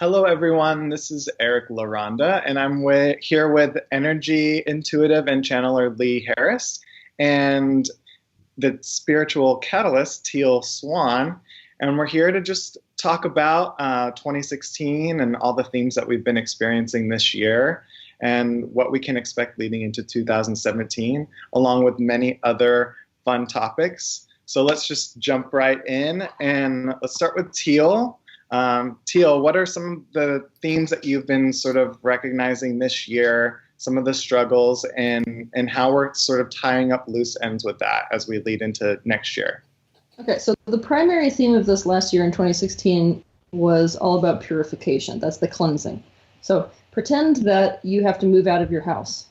Hello, everyone. This is Eric LaRonda, and here with energy intuitive and channeler Lee Harris and the spiritual catalyst, Teal Swan. And we're here to just talk about 2016 and all the themes that we've been experiencing this year and what we can expect leading into 2017, along with many other fun topics. So let's just jump right in, and let's start with Teal. Teal, what are some of the themes that you've been sort of recognizing this year, some of the struggles, and how we're sort of tying up loose ends with that as we lead into next year? Okay, so the primary theme of this last year in 2016 was all about purification. That's the cleansing. So pretend that you have to move out of your house.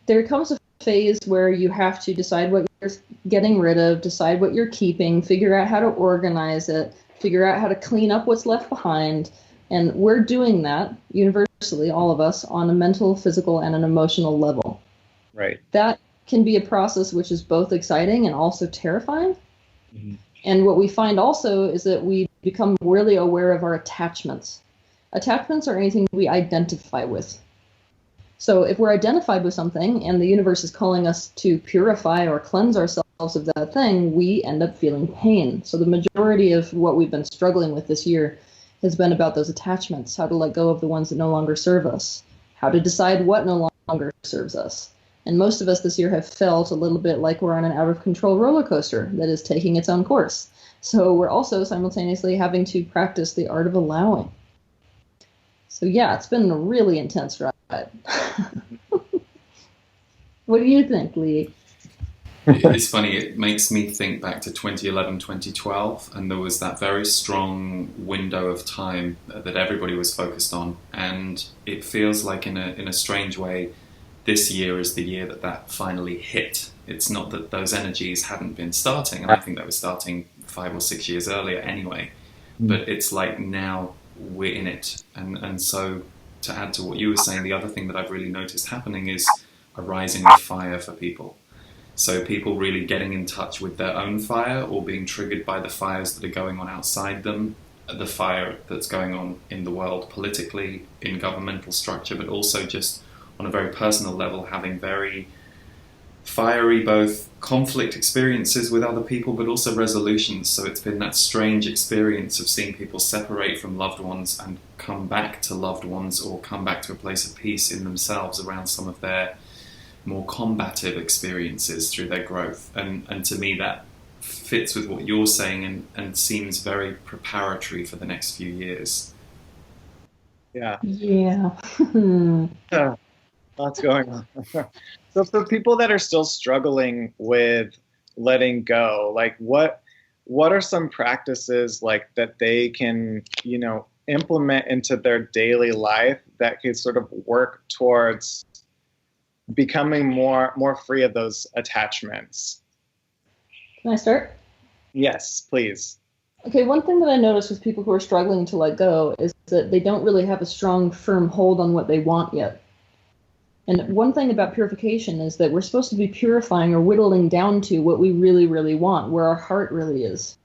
There comes a phase where you have to decide what you're getting rid of, decide what you're keeping, figure out how to organize it, figure out how to clean up what's left behind. And we're doing that universally, all of us, on a mental, physical, and an emotional level. Right. That can be a process which is both exciting and also terrifying. Mm-hmm. And what we find also is that we become really aware of our attachments. Attachments are anything we identify with. So if we're identified with something and the universe is calling us to purify or cleanse ourselves of that thing, we end up feeling pain. So the majority of what we've been struggling with this year has been about those attachments, how to let go of the ones that no longer serve us, how to decide what no longer serves us. And most of us this year have felt a little bit like we're on an out-of-control roller coaster that is taking its own course. So we're also simultaneously having to practice the art of allowing. So yeah, it's been a really intense ride. What do you think, Lee? It's funny, it makes me think back to 2011, 2012, and there was that very strong window of time that everybody was focused on. And it feels like in a strange way, this year is the year that finally hit. It's not that those energies hadn't been starting, and I think they were starting 5 or 6 years earlier anyway, but it's like now we're in it. And so to add to what you were saying, the other thing that I've really noticed happening is a rising of fire for people. So people really getting in touch with their own fire or being triggered by the fires that are going on outside them, the fire that's going on in the world politically, in governmental structure, but also just on a very personal level, having very fiery both conflict experiences with other people, but also resolutions. So it's been that strange experience of seeing people separate from loved ones and come back to loved ones or come back to a place of peace in themselves around some of their more combative experiences through their growth. And to me, that fits with what you're saying and seems very preparatory for the next few years. Yeah. Yeah. Lots going on. So for people that are still struggling with letting go, like what are some practices like that they can, implement into their daily life that could sort of work towards becoming more free of those attachments? Can I start? Yes, please. Okay, one thing that I noticed with people who are struggling to let go is that they don't really have a strong, firm hold on what they want yet. And one thing about purification is that we're supposed to be purifying or whittling down to what we really, really want, where our heart really is.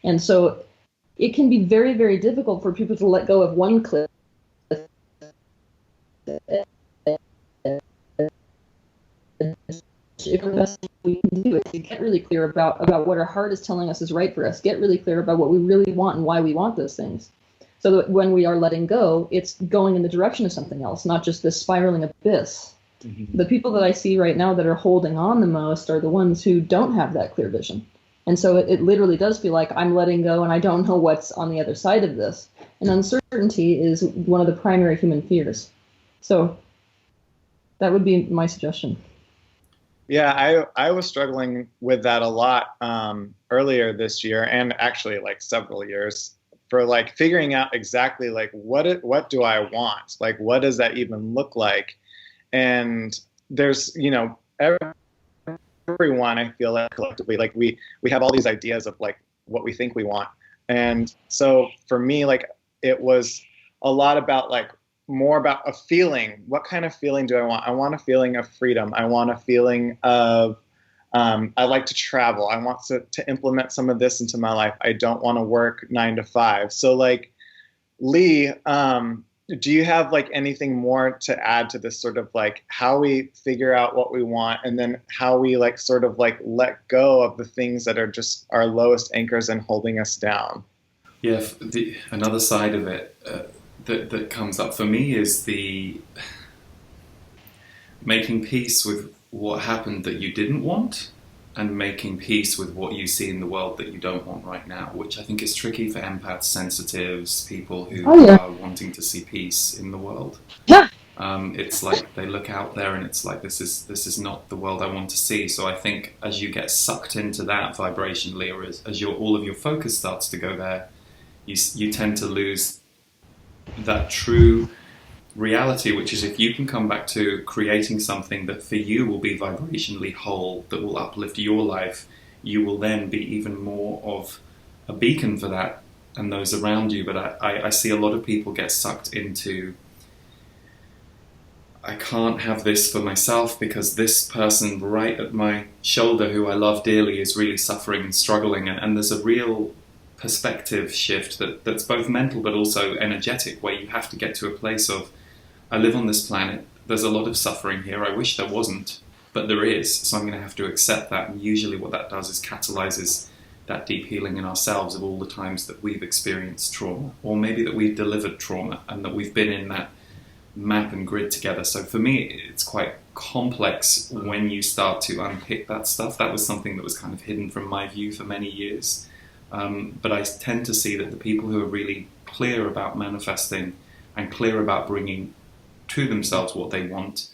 And so it can be very, very difficult for people to let go of one cliff. If the best thing we can do is to get really clear about what our heart is telling us is right for us, get really clear about what we really want and why we want those things. So that when we are letting go, it's going in the direction of something else, not just this spiraling abyss. Mm-hmm. The people that I see right now that are holding on the most are the ones who don't have that clear vision. And so it literally does feel like I'm letting go and I don't know what's on the other side of this. And uncertainty is one of the primary human fears. So that would be my suggestion. Yeah, I was struggling with that a lot earlier this year, and actually like several years, for like figuring out exactly like what do I want? Like what does that even look like? And there's, everyone, I feel like collectively, like we have all these ideas of like what we think we want. And so for me, like it was a lot about like more about a feeling. What kind of feeling do I want? I want a feeling of freedom. I want a feeling of I like to travel. I want to implement some of this into my life. I don't want to work 9 to 5. So like Lee, do you have like anything more to add to this sort of like how we figure out what we want and then how we like sort of like let go of the things that are just our lowest anchors and holding us down? Yeah, another side of it that comes up for me is the making peace with what happened that you didn't want and making peace with what you see in the world that you don't want right now, which I think is tricky for empaths, sensitives, people who are wanting to see peace in the world. Yeah. It's like they look out there and it's like, this is not the world I want to see. So I think as you get sucked into that vibrationally, or as all of your focus starts to go there, you tend to lose that true reality, which is if you can come back to creating something that for you will be vibrationally whole, that will uplift your life, you will then be even more of a beacon for that and those around you. But I see a lot of people get sucked into, I can't have this for myself because this person right at my shoulder who I love dearly is really suffering and struggling, and there's a real perspective shift that's both mental but also energetic, where you have to get to a place of, I live on this planet, there's a lot of suffering here, I wish there wasn't, but there is, so I'm going to have to accept that. And usually what that does is catalyzes that deep healing in ourselves of all the times that we've experienced trauma, or maybe that we've delivered trauma and that we've been in that map and grid together. So for me, it's quite complex when you start to unpick that stuff. That was something that was kind of hidden from my view for many years. But I tend to see that the people who are really clear about manifesting and clear about bringing to themselves what they want,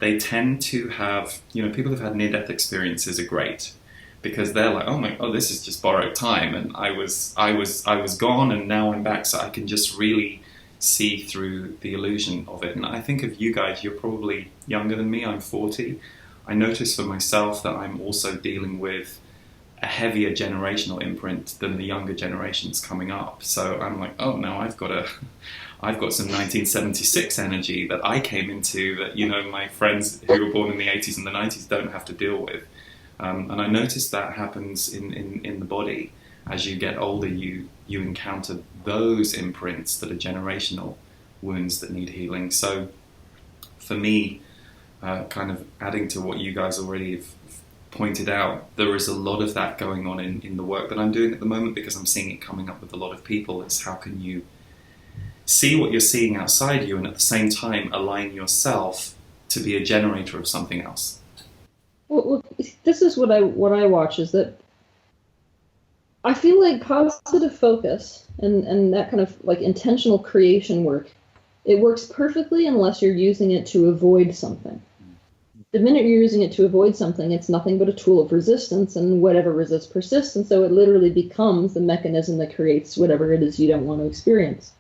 they tend to have, people who've had near-death experiences are great because they're like, oh, this is just borrowed time, and I was gone and now I'm back, so I can just really see through the illusion of it. And I think of you guys, you're probably younger than me, I'm 40. I notice for myself that I'm also dealing with a heavier generational imprint than the younger generations coming up. So I'm like, oh no, I've got some 1976 energy that I came into that, my friends who were born in the 80s and the 90s don't have to deal with. And I noticed that happens in the body. As you get older, you encounter those imprints that are generational wounds that need healing. So for me, kind of adding to what you guys already have pointed out, there is a lot of that going on in the work that I'm doing at the moment, because I'm seeing it coming up with a lot of people. Is how can you see what you're seeing outside you and at the same time align yourself to be a generator of something else? Well, this is what I watch, is that I feel like positive focus and that kind of like intentional creation work, it works perfectly unless you're using it to avoid something. The minute you're using it to avoid something, it's nothing but a tool of resistance, and whatever resists persists, and so it literally becomes the mechanism that creates whatever it is you don't want to experience.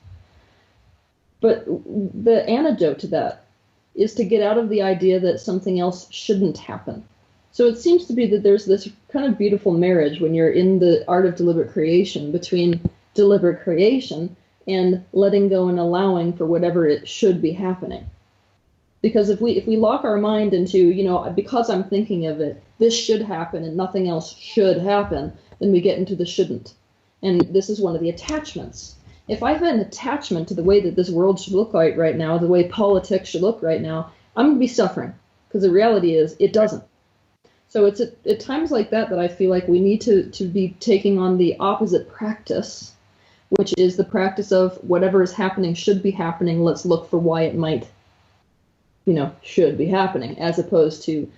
But the antidote to that is to get out of the idea that something else shouldn't happen. So it seems to be that there's this kind of beautiful marriage when you're in the art of deliberate creation between deliberate creation and letting go and allowing for whatever it should be happening. Because if we lock our mind into, because I'm thinking of it, this should happen and nothing else should happen, then we get into the shouldn't. And this is one of the attachments. If I have an attachment to the way that this world should look like right now, the way politics should look right now, I'm going to be suffering. Because the reality is, it doesn't. So it's at times like that I feel like we need to be taking on the opposite practice, which is the practice of whatever is happening should be happening. Let's look for why it might should be happening, as opposed to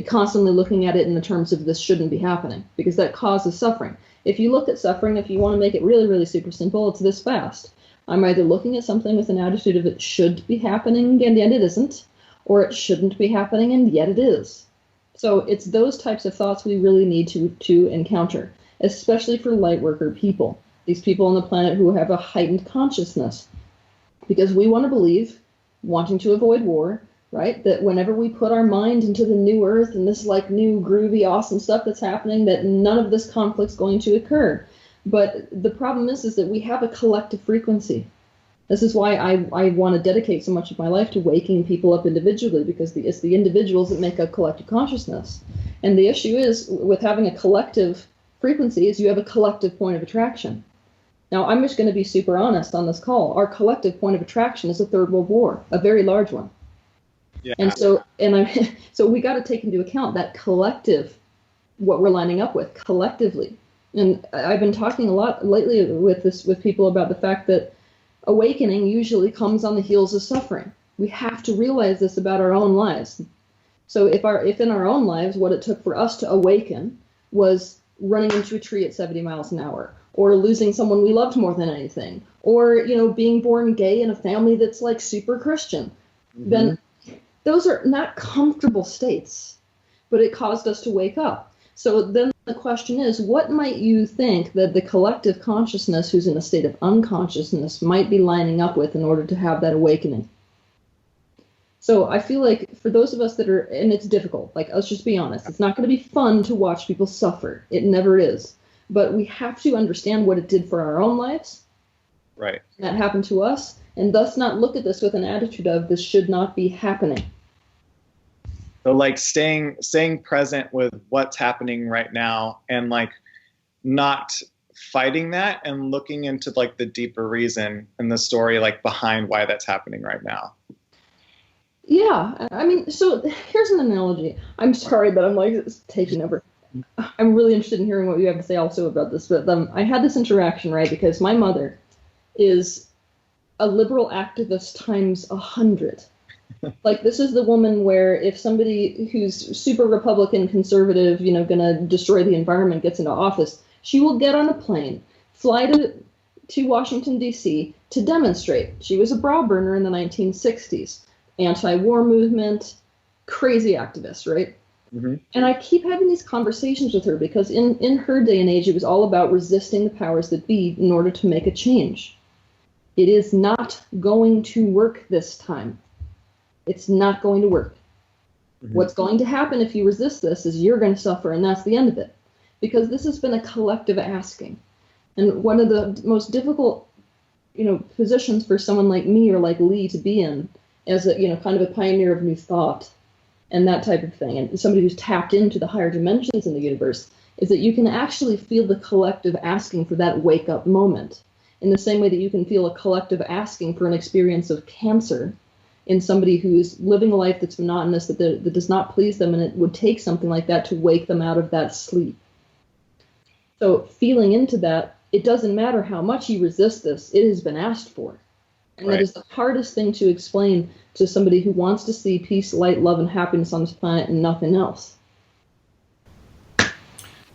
constantly looking at it in the terms of this shouldn't be happening, because that causes suffering. If you look at suffering, if you want to make it really, really super simple, it's this fast. I'm either looking at something with an attitude of it should be happening and yet it isn't, or it shouldn't be happening and yet it is. So it's those types of thoughts we really need to encounter, especially for light worker people, these people on the planet who have a heightened consciousness, because we want to believe, wanting to avoid war, right? That whenever we put our mind into the new earth and this like new groovy awesome stuff that's happening, that none of this conflict's going to occur. But the problem is that we have a collective frequency. This is why I want to dedicate so much of my life to waking people up individually, because it's the individuals that make a collective consciousness. And the issue is with having a collective frequency is you have a collective point of attraction. Now, I'm just going to be super honest on this call. Our collective point of attraction is a third world war, a very large one. Yeah. And so, so we got to take into account that collective, what we're lining up with collectively. And I've been talking a lot lately with people about the fact that awakening usually comes on the heels of suffering. We have to realize this about our own lives. So if in our own lives what it took for us to awaken was running into a tree at 70 miles an hour, or losing someone we loved more than anything, or being born gay in a family that's like super Christian, then those are not comfortable states, but it caused us to wake up. So then the question is, what might you think that the collective consciousness who's in a state of unconsciousness might be lining up with in order to have that awakening? So I feel like for those of us that are, and it's difficult, like, let's just be honest, it's not going to be fun to watch people suffer. It never is. But we have to understand what it did for our own lives. Right. That happened to us, and thus not look at this with an attitude of this should not be happening. So like staying present with what's happening right now, and like not fighting that, and looking into like the deeper reason and the story like behind why that's happening right now. Yeah, I mean, so here's an analogy. I'm sorry, but I'm like it's taking over. I'm really interested in hearing what you have to say also about this. But I had this interaction, right, because my mother is a liberal activist times 100. Like, this is the woman where if somebody who's super Republican, conservative, gonna destroy the environment gets into office, she will get on a plane, fly to Washington, D.C. to demonstrate. She was a brow burner in the 1960s. Anti-war movement, crazy activist, right? Mm-hmm. And I keep having these conversations with her because in her day and age, it was all about resisting the powers that be in order to make a change. It is not going to work this time. It's not going to work. Mm-hmm. What's going to happen if you resist this is you're going to suffer, and that's the end of it. Because this has been a collective asking. And one of the most difficult, positions for someone like me or like Lee to be in as a, kind of a pioneer of new thought and that type of thing, and somebody who's tapped into the higher dimensions in the universe, is that you can actually feel the collective asking for that wake-up moment, in the same way that you can feel a collective asking for an experience of cancer in somebody who's living a life that's monotonous, that does not please them, and it would take something like that to wake them out of that sleep. So feeling into that, it doesn't matter how much you resist this, it has been asked for. And right. That is the hardest thing to explain to somebody who wants to see peace, light, love, and happiness on this planet and nothing else.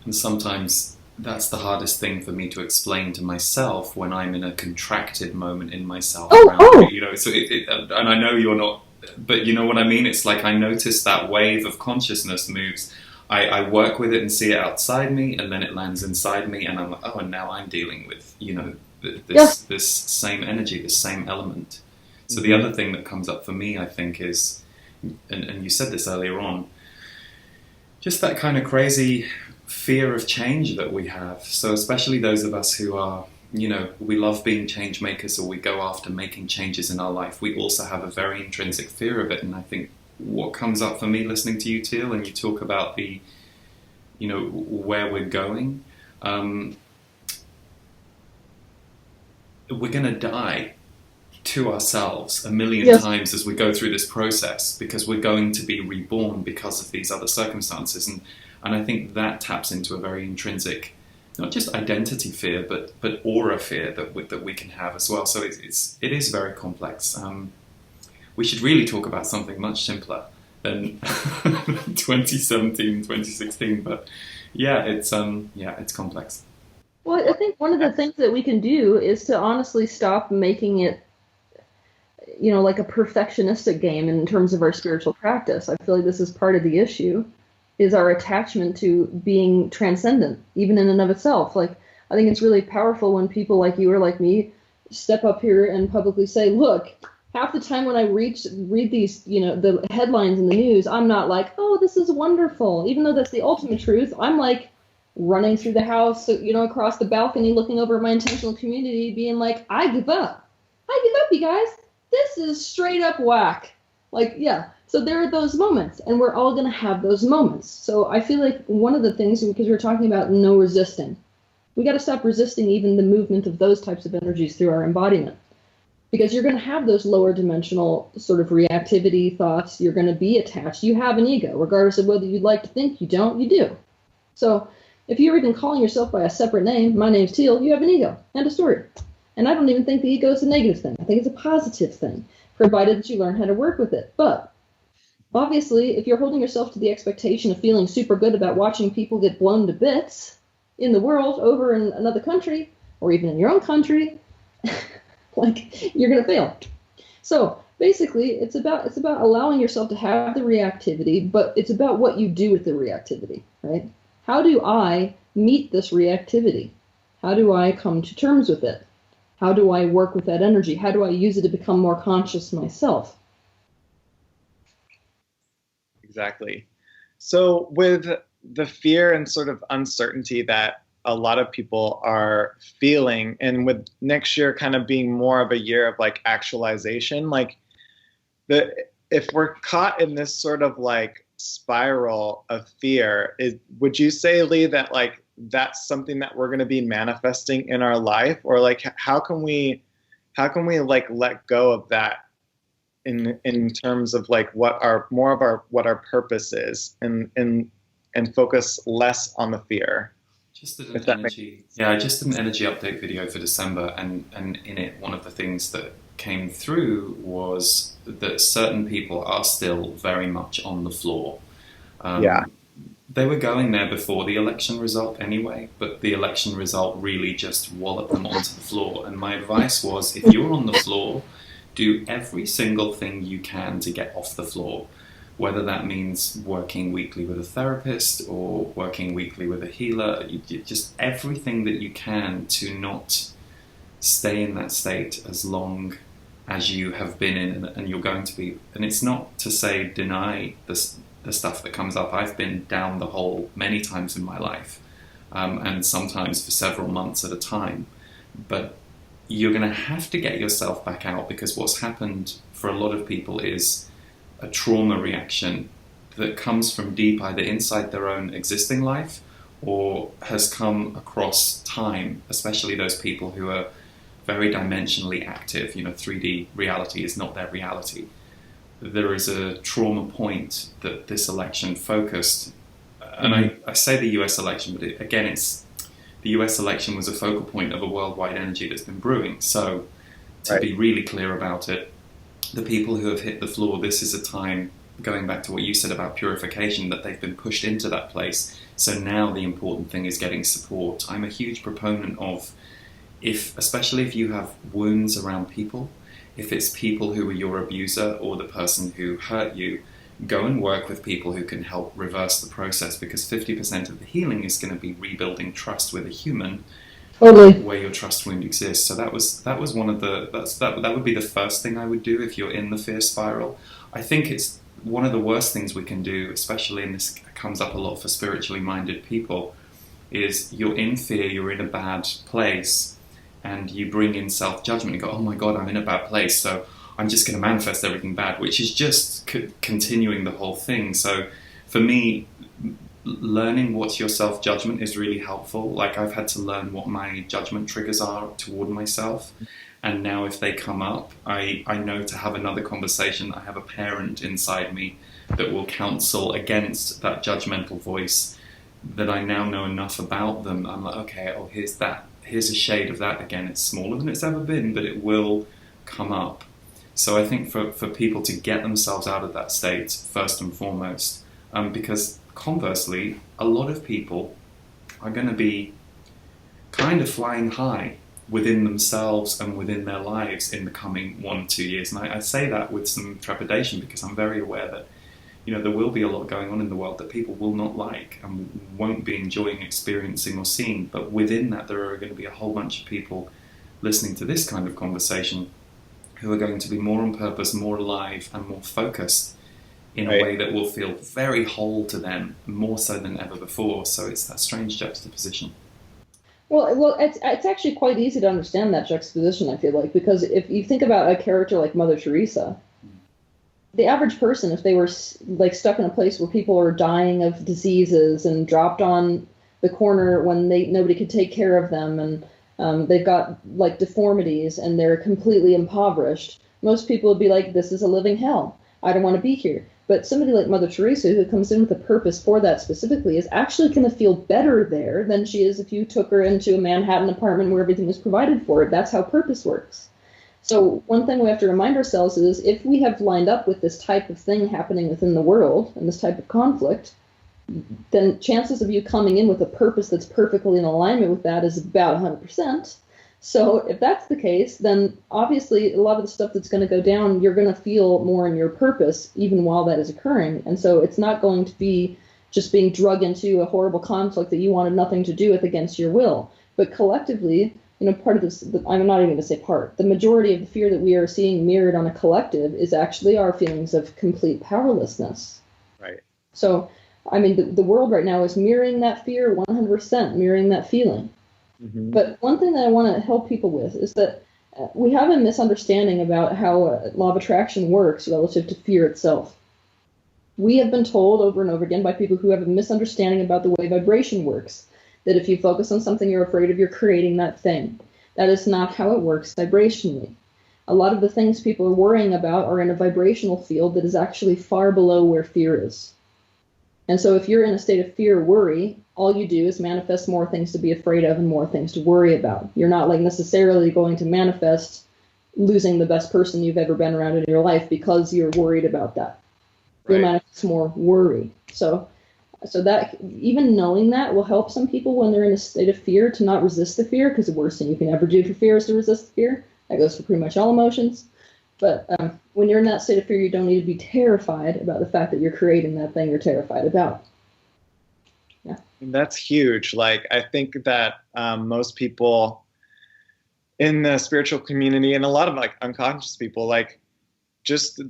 And sometimes that's the hardest thing for me to explain to myself when I'm in a contracted moment in myself. So and I know you're not, but you know what I mean? It's like I notice that wave of consciousness moves. I work with it and see it outside me, and then it lands inside me, and I'm like, oh, and now I'm dealing with, this same energy, this same element. So the other thing that comes up for me, I think, is, and you said this earlier on, just that kind of crazy fear of change that we have. So especially those of us who are, we love being change makers, or we go after making changes in our life, we also have a very intrinsic fear of it. And I think what comes up for me listening to you, Teal, and you talk about the, where we're going, we're going to die to ourselves a million times as we go through this process, because we're going to be reborn because of these other circumstances. And I think that taps into a very intrinsic, not just identity fear, but aura fear that we can have as well. So it is very complex. We should really talk about something much simpler than 2017, 2016. But it's complex. Well, I think one of the things that we can do is to honestly stop making it, like a perfectionistic game in terms of our spiritual practice. I feel like this is part of the issue, is our attachment to being transcendent, even in and of itself. Like, I think it's really powerful when people like you or like me step up here and publicly say, look, half the time when I read these, the headlines in the news, I'm not like, oh, this is wonderful. Even though that's the ultimate truth, I'm like running through the house, across the balcony, looking over at my intentional community, being like, I give up, you guys. This is straight up whack. Like, yeah. So there are those moments, and we're all going to have those moments. So I feel like one of the things, because we're talking about no resisting, We got to stop resisting even the movement of those types of energies through our embodiment. Because you're going to have those lower dimensional sort of reactivity thoughts. You're going to be attached. You have an ego, regardless of whether you'd like to think you don't, you do. So if you're even calling yourself by a separate name, my name's Teal, you have an ego. End of story. And I don't even think the ego is a negative thing. I think it's a positive thing, provided that you learn how to work with it. But obviously, if you're holding yourself to the expectation of feeling super good about watching people get blown to bits in the world, over in another country, or even in your own country, like, you're going to fail. So basically, it's about allowing yourself to have the reactivity, but it's about what you do with the reactivity, right? How do I meet this reactivity? How do I come to terms with it? How do I work with that energy? How do I use it to become more conscious myself? Exactly. So with the fear and sort of uncertainty that a lot of people are feeling, and with next year kind of being more of a year of like actualization, like if we're caught in this sort of like spiral of fear, would you say, Lee, that like that's something that we're going to be manifesting in our life? Or like how can we like let go of that in terms of like what our purpose is, and focus less on the fear? Just did an energy update video for December, and in it, one of the things that came through was that certain people are still very much on the floor. They were going there before the election result anyway, but the election result really just walloped them onto the floor. And my advice was, if you're on the floor, do every single thing you can to get off the floor. Whether that means working weekly with a therapist or working weekly with a healer, just everything that you can to not stay in that state as long as you have been in and you're going to be. And it's not to say deny the stuff that comes up. I've been down the hole many times in my life, and sometimes for several months at a time. But you're going to have to get yourself back out, because what's happened for a lot of people is a trauma reaction that comes from deep, either inside their own existing life or has come across time, especially those people who are very dimensionally active. 3D reality is not their reality. There is a trauma point that this election focused, and I say the US election, but it's the US election was a focal point of a worldwide energy that's been brewing. So to be really clear about it, the people who have hit the floor, this is a time, going back to what you said about purification, that they've been pushed into that place. So now the important thing is getting support. I'm a huge proponent of, especially if you have wounds around people, if it's people who are your abuser or the person who hurt you, go and work with people who can help reverse the process, because 50% of the healing is going to be rebuilding trust with a human. Totally. Where your trust wound exists. So that was one of that would be the first thing I would do if you're in the fear spiral. I think it's one of the worst things we can do, especially, and this comes up a lot for spiritually minded people, is you're in fear, you're in a bad place, and you bring in self-judgment and go, oh my God, I'm in a bad place, so I'm just going to manifest everything bad, which is just continuing the whole thing. So for me, learning what's your self-judgment is really helpful. Like, I've had to learn what my judgment triggers are toward myself. And now if they come up, I know to have another conversation. I have a parent inside me that will counsel against that judgmental voice, that I now know enough about them. I'm like, okay, here's a shade of that again. It's smaller than it's ever been, but it will come up. So I think for people to get themselves out of that state, first and foremost, because conversely, a lot of people are going to be kind of flying high within themselves and within their lives in the coming 1-2 years. And I say that with some trepidation, because I'm very aware that there will be a lot going on in the world that people will not like and won't be enjoying experiencing or seeing. But within that, there are going to be a whole bunch of people listening to this kind of conversation who are going to be more on purpose, more alive, and more focused in a way that will feel very whole to them, more so than ever before. So it's that strange juxtaposition. Well, it's actually quite easy to understand that juxtaposition, I feel like, because if you think about a character like Mother Teresa, the average person, if they were like stuck in a place where people are dying of diseases and dropped on the corner when nobody could take care of them, and they've got like deformities and they're completely impoverished, most people would be like, this is a living hell. I don't want to be here. But somebody like Mother Teresa, who comes in with a purpose for that specifically, is actually going to feel better there than she is if you took her into a Manhattan apartment where everything was provided for her. That's how purpose works. So one thing we have to remind ourselves is if we have lined up with this type of thing happening within the world and this type of conflict, then chances of you coming in with a purpose that's perfectly in alignment with that is about 100%. So if that's the case, then obviously a lot of the stuff that's going to go down, you're going to feel more in your purpose even while that is occurring. And so it's not going to be just being drug into a horrible conflict that you wanted nothing to do with against your will. But collectively, part of this, I'm not even going to say part, the majority of the fear that we are seeing mirrored on a collective is actually our feelings of complete powerlessness. Right. So, I mean, the world right now is mirroring that fear 100%, mirroring that feeling. Mm-hmm. But one thing that I want to help people with is that we have a misunderstanding about how law of attraction works relative to fear itself. We have been told over and over again by people who have a misunderstanding about the way vibration works, that if you focus on something you're afraid of, you're creating that thing. That is not how it works vibrationally. A lot of the things people are worrying about are in a vibrational field that is actually far below where fear is. And so if you're in a state of fear or worry, all you do is manifest more things to be afraid of and more things to worry about. You're not like necessarily going to manifest losing the best person you've ever been around in your life because you're worried about that. Right. You'll manifest more worry. So that even knowing that will help some people when they're in a state of fear to not resist the fear, because the worst thing you can ever do for fear is to resist the fear. That goes for pretty much all emotions. But when you're in that state of fear, you don't need to be terrified about the fact that you're creating that thing you're terrified about. Yeah. That's huge. Like, I think that most people in the spiritual community and a lot of like unconscious people, like just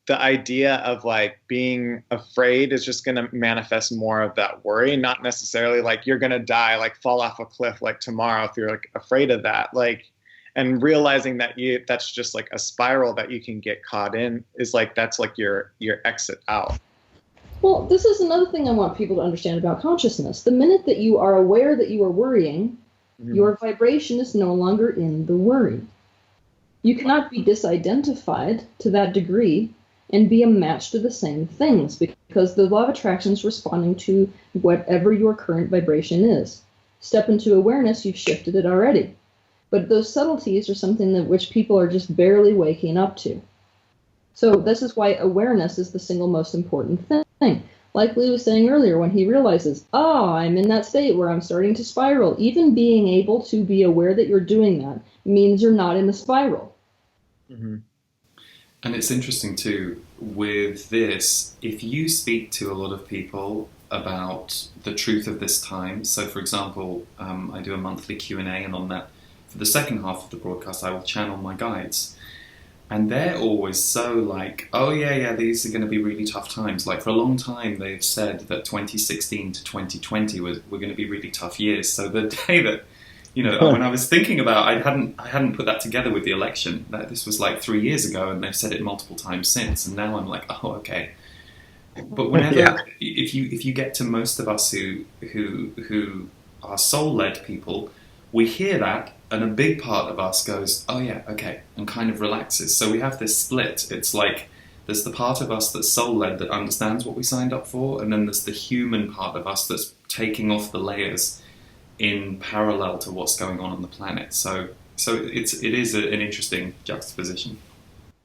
the idea of like being afraid is just going to manifest more of that worry, not necessarily like you're going to die, like fall off a cliff like tomorrow if you're like afraid of that. Like, and realizing that that's just like a spiral that you can get caught in is like, that's like your exit out. Well, this is another thing I want people to understand about consciousness. The minute that you are aware that you are worrying, mm-hmm. your vibration is no longer in the worry. You cannot be disidentified to that degree and be a match to the same things, because the law of attraction is responding to whatever your current vibration is. Step into awareness, you've shifted it already. But those subtleties are something that which people are just barely waking up to. So this is why awareness is the single most important thing. Like Lee was saying earlier, when he realizes, I'm in that state where I'm starting to spiral, even being able to be aware that you're doing that means you're not in the spiral. Mm-hmm. And it's interesting too, with this, if you speak to a lot of people about the truth of this time, so for example, I do a monthly Q&A, and on that, for the second half of the broadcast, I will channel my guides. And they're always so like, oh yeah, these are going to be really tough times. Like for a long time, they've said that 2016 to 2020 were going to be really tough years. So the day that, when I was thinking about, I hadn't put that together with the election. That this was like 3 years ago, and they've said it multiple times since. And now I'm like, oh, okay. But whenever, if you get to most of us who are soul-led people, we hear that, and a big part of us goes, oh yeah, okay, and kind of relaxes. So we have this split. It's like there's the part of us that's soul-led that understands what we signed up for, and then there's the human part of us that's taking off the layers in parallel to what's going on the planet. So it is an interesting juxtaposition.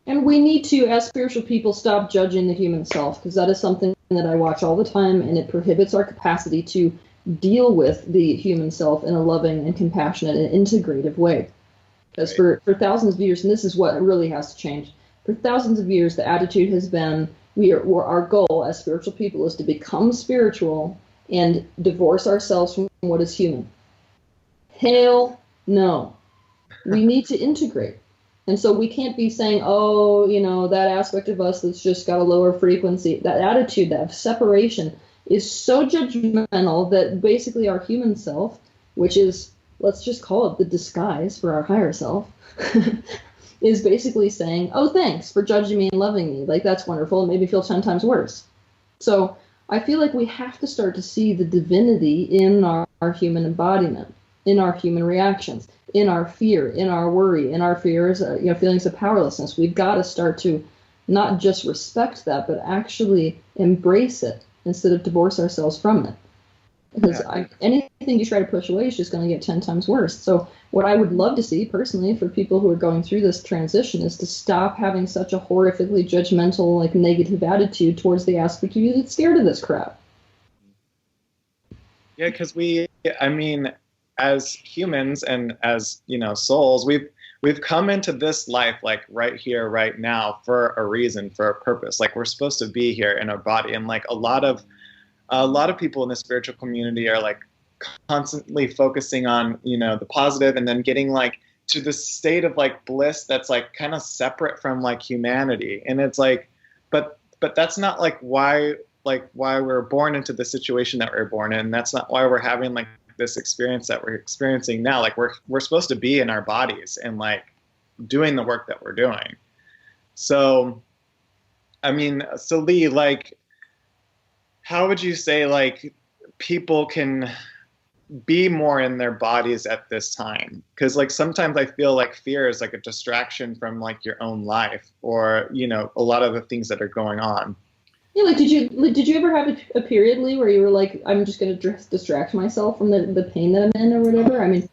And we need to, as spiritual people, stop judging the human self, because that is something that I watch all the time, and it prohibits our capacity to deal with the human self in a loving and compassionate and integrative way. Because for thousands of years, and this is what really has to change, for thousands of years the attitude has been, our goal as spiritual people is to become spiritual and divorce ourselves from what is human. Hell no. We need to integrate. And so we can't be saying, that aspect of us that's just got a lower frequency. That attitude, that separation, is so judgmental that basically our human self, which is, let's just call it the disguise for our higher self, is basically saying, oh, thanks for judging me and loving me. Like, that's wonderful. It made me feel 10 times worse. So I feel like we have to start to see the divinity in our human embodiment, in our human reactions, in our fear, in our worry, in our fears, feelings of powerlessness. We've got to start to not just respect that, but actually embrace it instead of divorce ourselves from it. Because anything you try to push away is just going to get 10 times worse. So what I would love to see personally for people who are going through this transition is to stop having such a horrifically judgmental, like negative attitude towards the aspect of you that's scared of this crap. Yeah, because as humans and as, souls, we've come into this life like right here, right now for a reason, for a purpose. Like we're supposed to be here in our body. And like a lot of people in the spiritual community are like constantly focusing on, the positive and then getting like to this state of like bliss that's like kind of separate from like humanity. And it's like, but that's not like why we're born into the situation that we're born in. That's not why we're having like this experience that we're experiencing now. Like we're supposed to be in our bodies and like doing the work that we're doing. So, so Lee, like, how would you say like people can be more in their bodies at this time? Because like sometimes I feel like fear is like a distraction from like your own life or, a lot of the things that are going on. Yeah, like did you ever have a period, Lee, where you were like, I'm just going to distract myself from the pain that I'm in or whatever?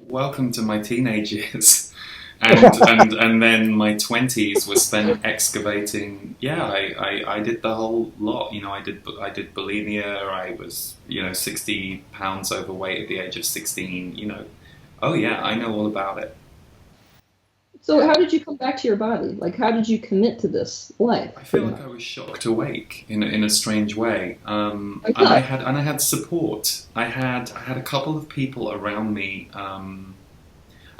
Welcome to my teenage years. And then my 20s was spent excavating. Yeah, I did the whole lot. I did bulimia. I was 60 pounds overweight at the age of 16. Oh yeah, I know all about it. So how did you come back to your body? Like how did you commit to this life? I feel like I was shocked awake in a strange way. And I had support. I had a couple of people around me.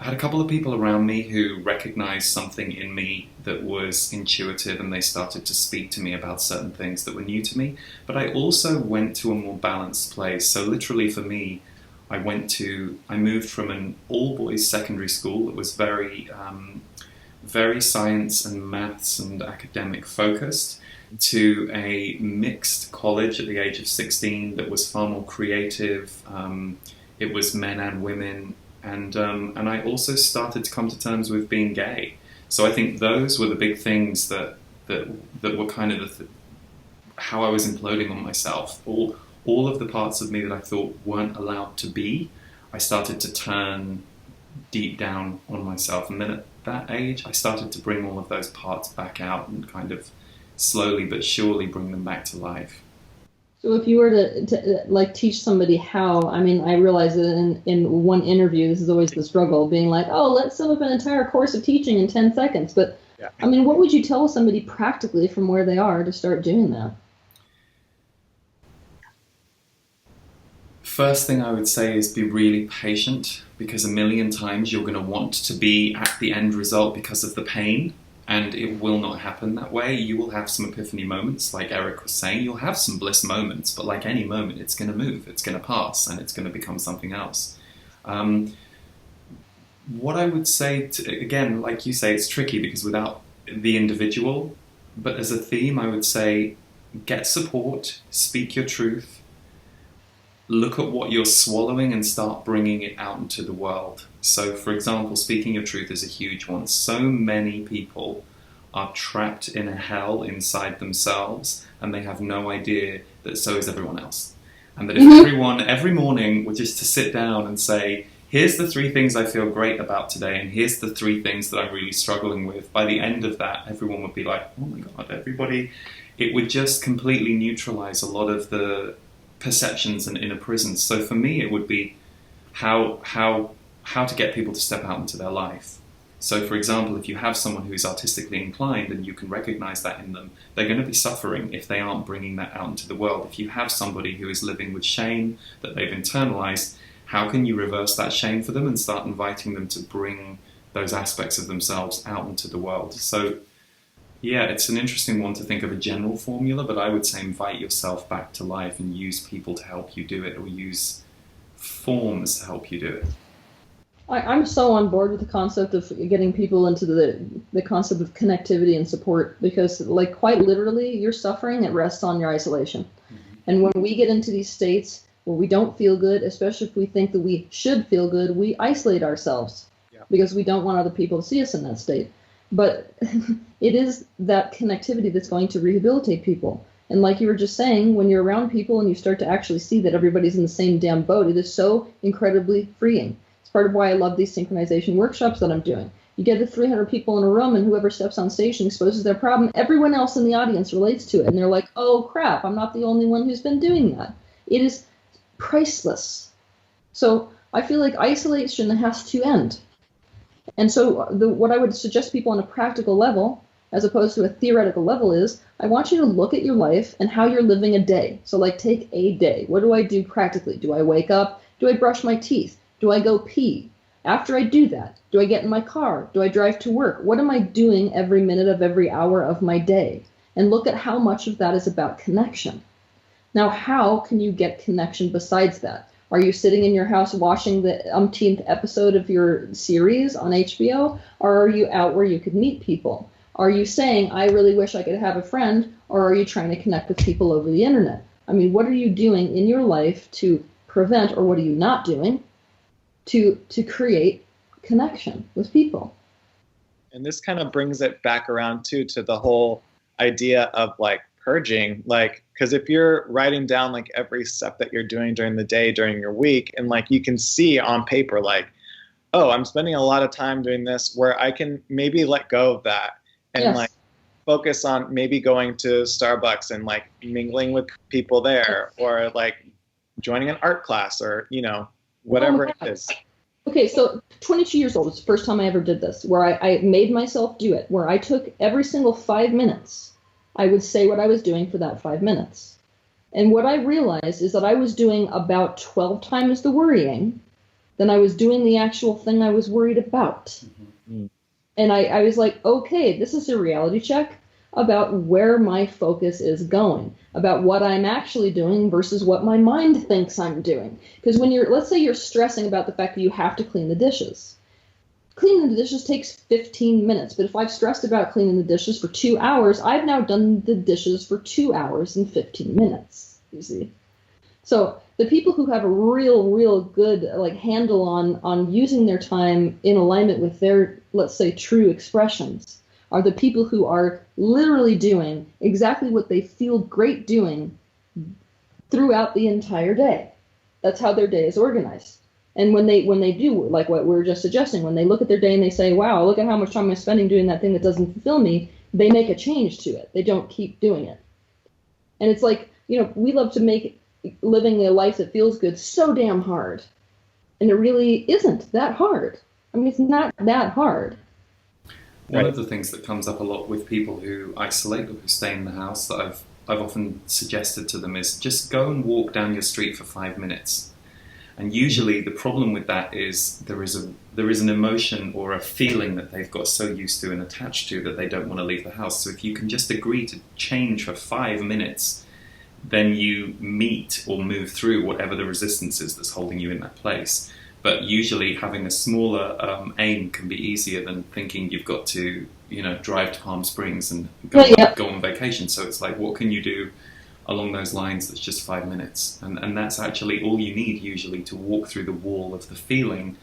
I had a couple of people around me who recognized something in me that was intuitive, and they started to speak to me about certain things that were new to me. But I also went to a more balanced place. So literally for me, I moved from an all-boys secondary school that was very science and maths and academic focused to a mixed college at the age of 16 that was far more creative. It was men and women. And I also started to come to terms with being gay. So I think those were the big things that were kind of how I was imploding on myself. All of the parts of me that I thought weren't allowed to be, I started to turn deep down on myself. And then at that age, I started to bring all of those parts back out and kind of slowly but surely bring them back to life. So if you were to like teach somebody how, I realize that in one interview, this is always the struggle, being like, oh, let's sum up an entire course of teaching in 10 seconds. But, yeah. What would you tell somebody practically from where they are to start doing that? First thing I would say is be really patient, because a million times you're going to want to be at the end result because of the pain. And it will not happen that way. You will have some epiphany moments, like Eric was saying. You'll have some bliss moments, but like any moment, it's going to move, it's going to pass, and it's going to become something else. What I would say, again, like you say, it's tricky because without the individual, but as a theme, I would say get support, speak your truth, look at what you're swallowing and start bringing it out into the world. So, for example, speaking your truth is a huge one. So many people are trapped in a hell inside themselves, and they have no idea that so is everyone else. And that if everyone, every morning, were just to sit down and say, here's the 3 things I feel great about today, and here's the 3 things that I'm really struggling with, by the end of that, everyone would be like, oh my God, everybody. It would just completely neutralize a lot of the perceptions and inner prisons. So for me, it would be how to get people to step out into their life. So for example, if you have someone who is artistically inclined and you can recognize that in them, they're going to be suffering if they aren't bringing that out into the world. If you have somebody who is living with shame that they've internalized, how can you reverse that shame for them and start inviting them to bring those aspects of themselves out into the world? So yeah, it's an interesting one to think of a general formula, but I would say invite yourself back to life and use people to help you do it, or use forms to help you do it. I'm so on board with the concept of getting people into the concept of connectivity and support, because like quite literally your suffering, it rests on your isolation. Mm-hmm. And when we get into these states where we don't feel good, especially if we think that we should feel good, we isolate ourselves because we don't want other people to see us in that state. But it is that connectivity that's going to rehabilitate people. And like you were just saying, when you're around people and you start to actually see that everybody's in the same damn boat, it is so incredibly freeing. It's part of why I love these synchronization workshops that I'm doing. You get the 300 people in a room, and whoever steps on stage and exposes their problem, everyone else in the audience relates to it. And they're like, oh, crap, I'm not the only one who's been doing that. It is priceless. So I feel like isolation has to end. And so what I would suggest people on a practical level, as opposed to a theoretical level, is I want you to look at your life and how you're living a day. So like take a day. What do I do practically? Do I wake up? Do I brush my teeth? Do I go pee? After I do that, do I get in my car? Do I drive to work? What am I doing every minute of every hour of my day? And look at how much of that is about connection. Now, how can you get connection besides that? Are you sitting in your house watching the umpteenth episode of your series on HBO? Or are you out where you could meet people? Are you saying, I really wish I could have a friend? Or are you trying to connect with people over the internet? I mean, what are you doing in your life to prevent, or what are you not doing to create connection with people? And this kind of brings it back around too to the whole idea of like purging, like, because if you're writing down like every step that you're doing during the day, during your week, and like you can see on paper like, oh, I'm spending a lot of time doing this, where I can maybe let go of that and like focus on maybe going to Starbucks and like mingling with people there, or like joining an art class, or whatever it is. Okay, so 22 years old was the first time I ever did this, where I made myself do it, where I took every single 5 minutes, I would say what I was doing for that 5 minutes. And what I realized is that I was doing about 12 times the worrying than I was doing the actual thing I was worried about. Mm-hmm. And I was like, okay, this is a reality check about where my focus is going, about what I'm actually doing versus what my mind thinks I'm doing. Because when let's say you're stressing about the fact that you have to clean the dishes. Cleaning the dishes takes 15 minutes, but if I've stressed about cleaning the dishes for 2 hours, I've now done the dishes for 2 hours and 15 minutes, you see. So the people who have a real good like handle on using their time in alignment with their, let's say, true expressions are the people who are literally doing exactly what they feel great doing throughout the entire day. That's how their day is organized. And when they do, like what we were just suggesting, when they look at their day and they say, wow, look at how much time I'm spending doing that thing that doesn't fulfill me, they make a change to it. They don't keep doing it. And it's like, we love to make living a life that feels good so damn hard. And it really isn't that hard. I mean, it's not that hard. One of the things that comes up a lot with people who isolate or who stay in the house that I've often suggested to them is just go and walk down your street for 5 minutes. And usually the problem with that is there is an emotion or a feeling that they've got so used to and attached to that they don't want to leave the house. So if you can just agree to change for 5 minutes, then you meet or move through whatever the resistance is that's holding you in that place. But usually having a smaller aim can be easier than thinking you've got to, drive to Palm Springs and go on vacation. So it's like, what can you do along those lines that's just 5 minutes? And that's actually all you need usually to walk through the wall of the feeling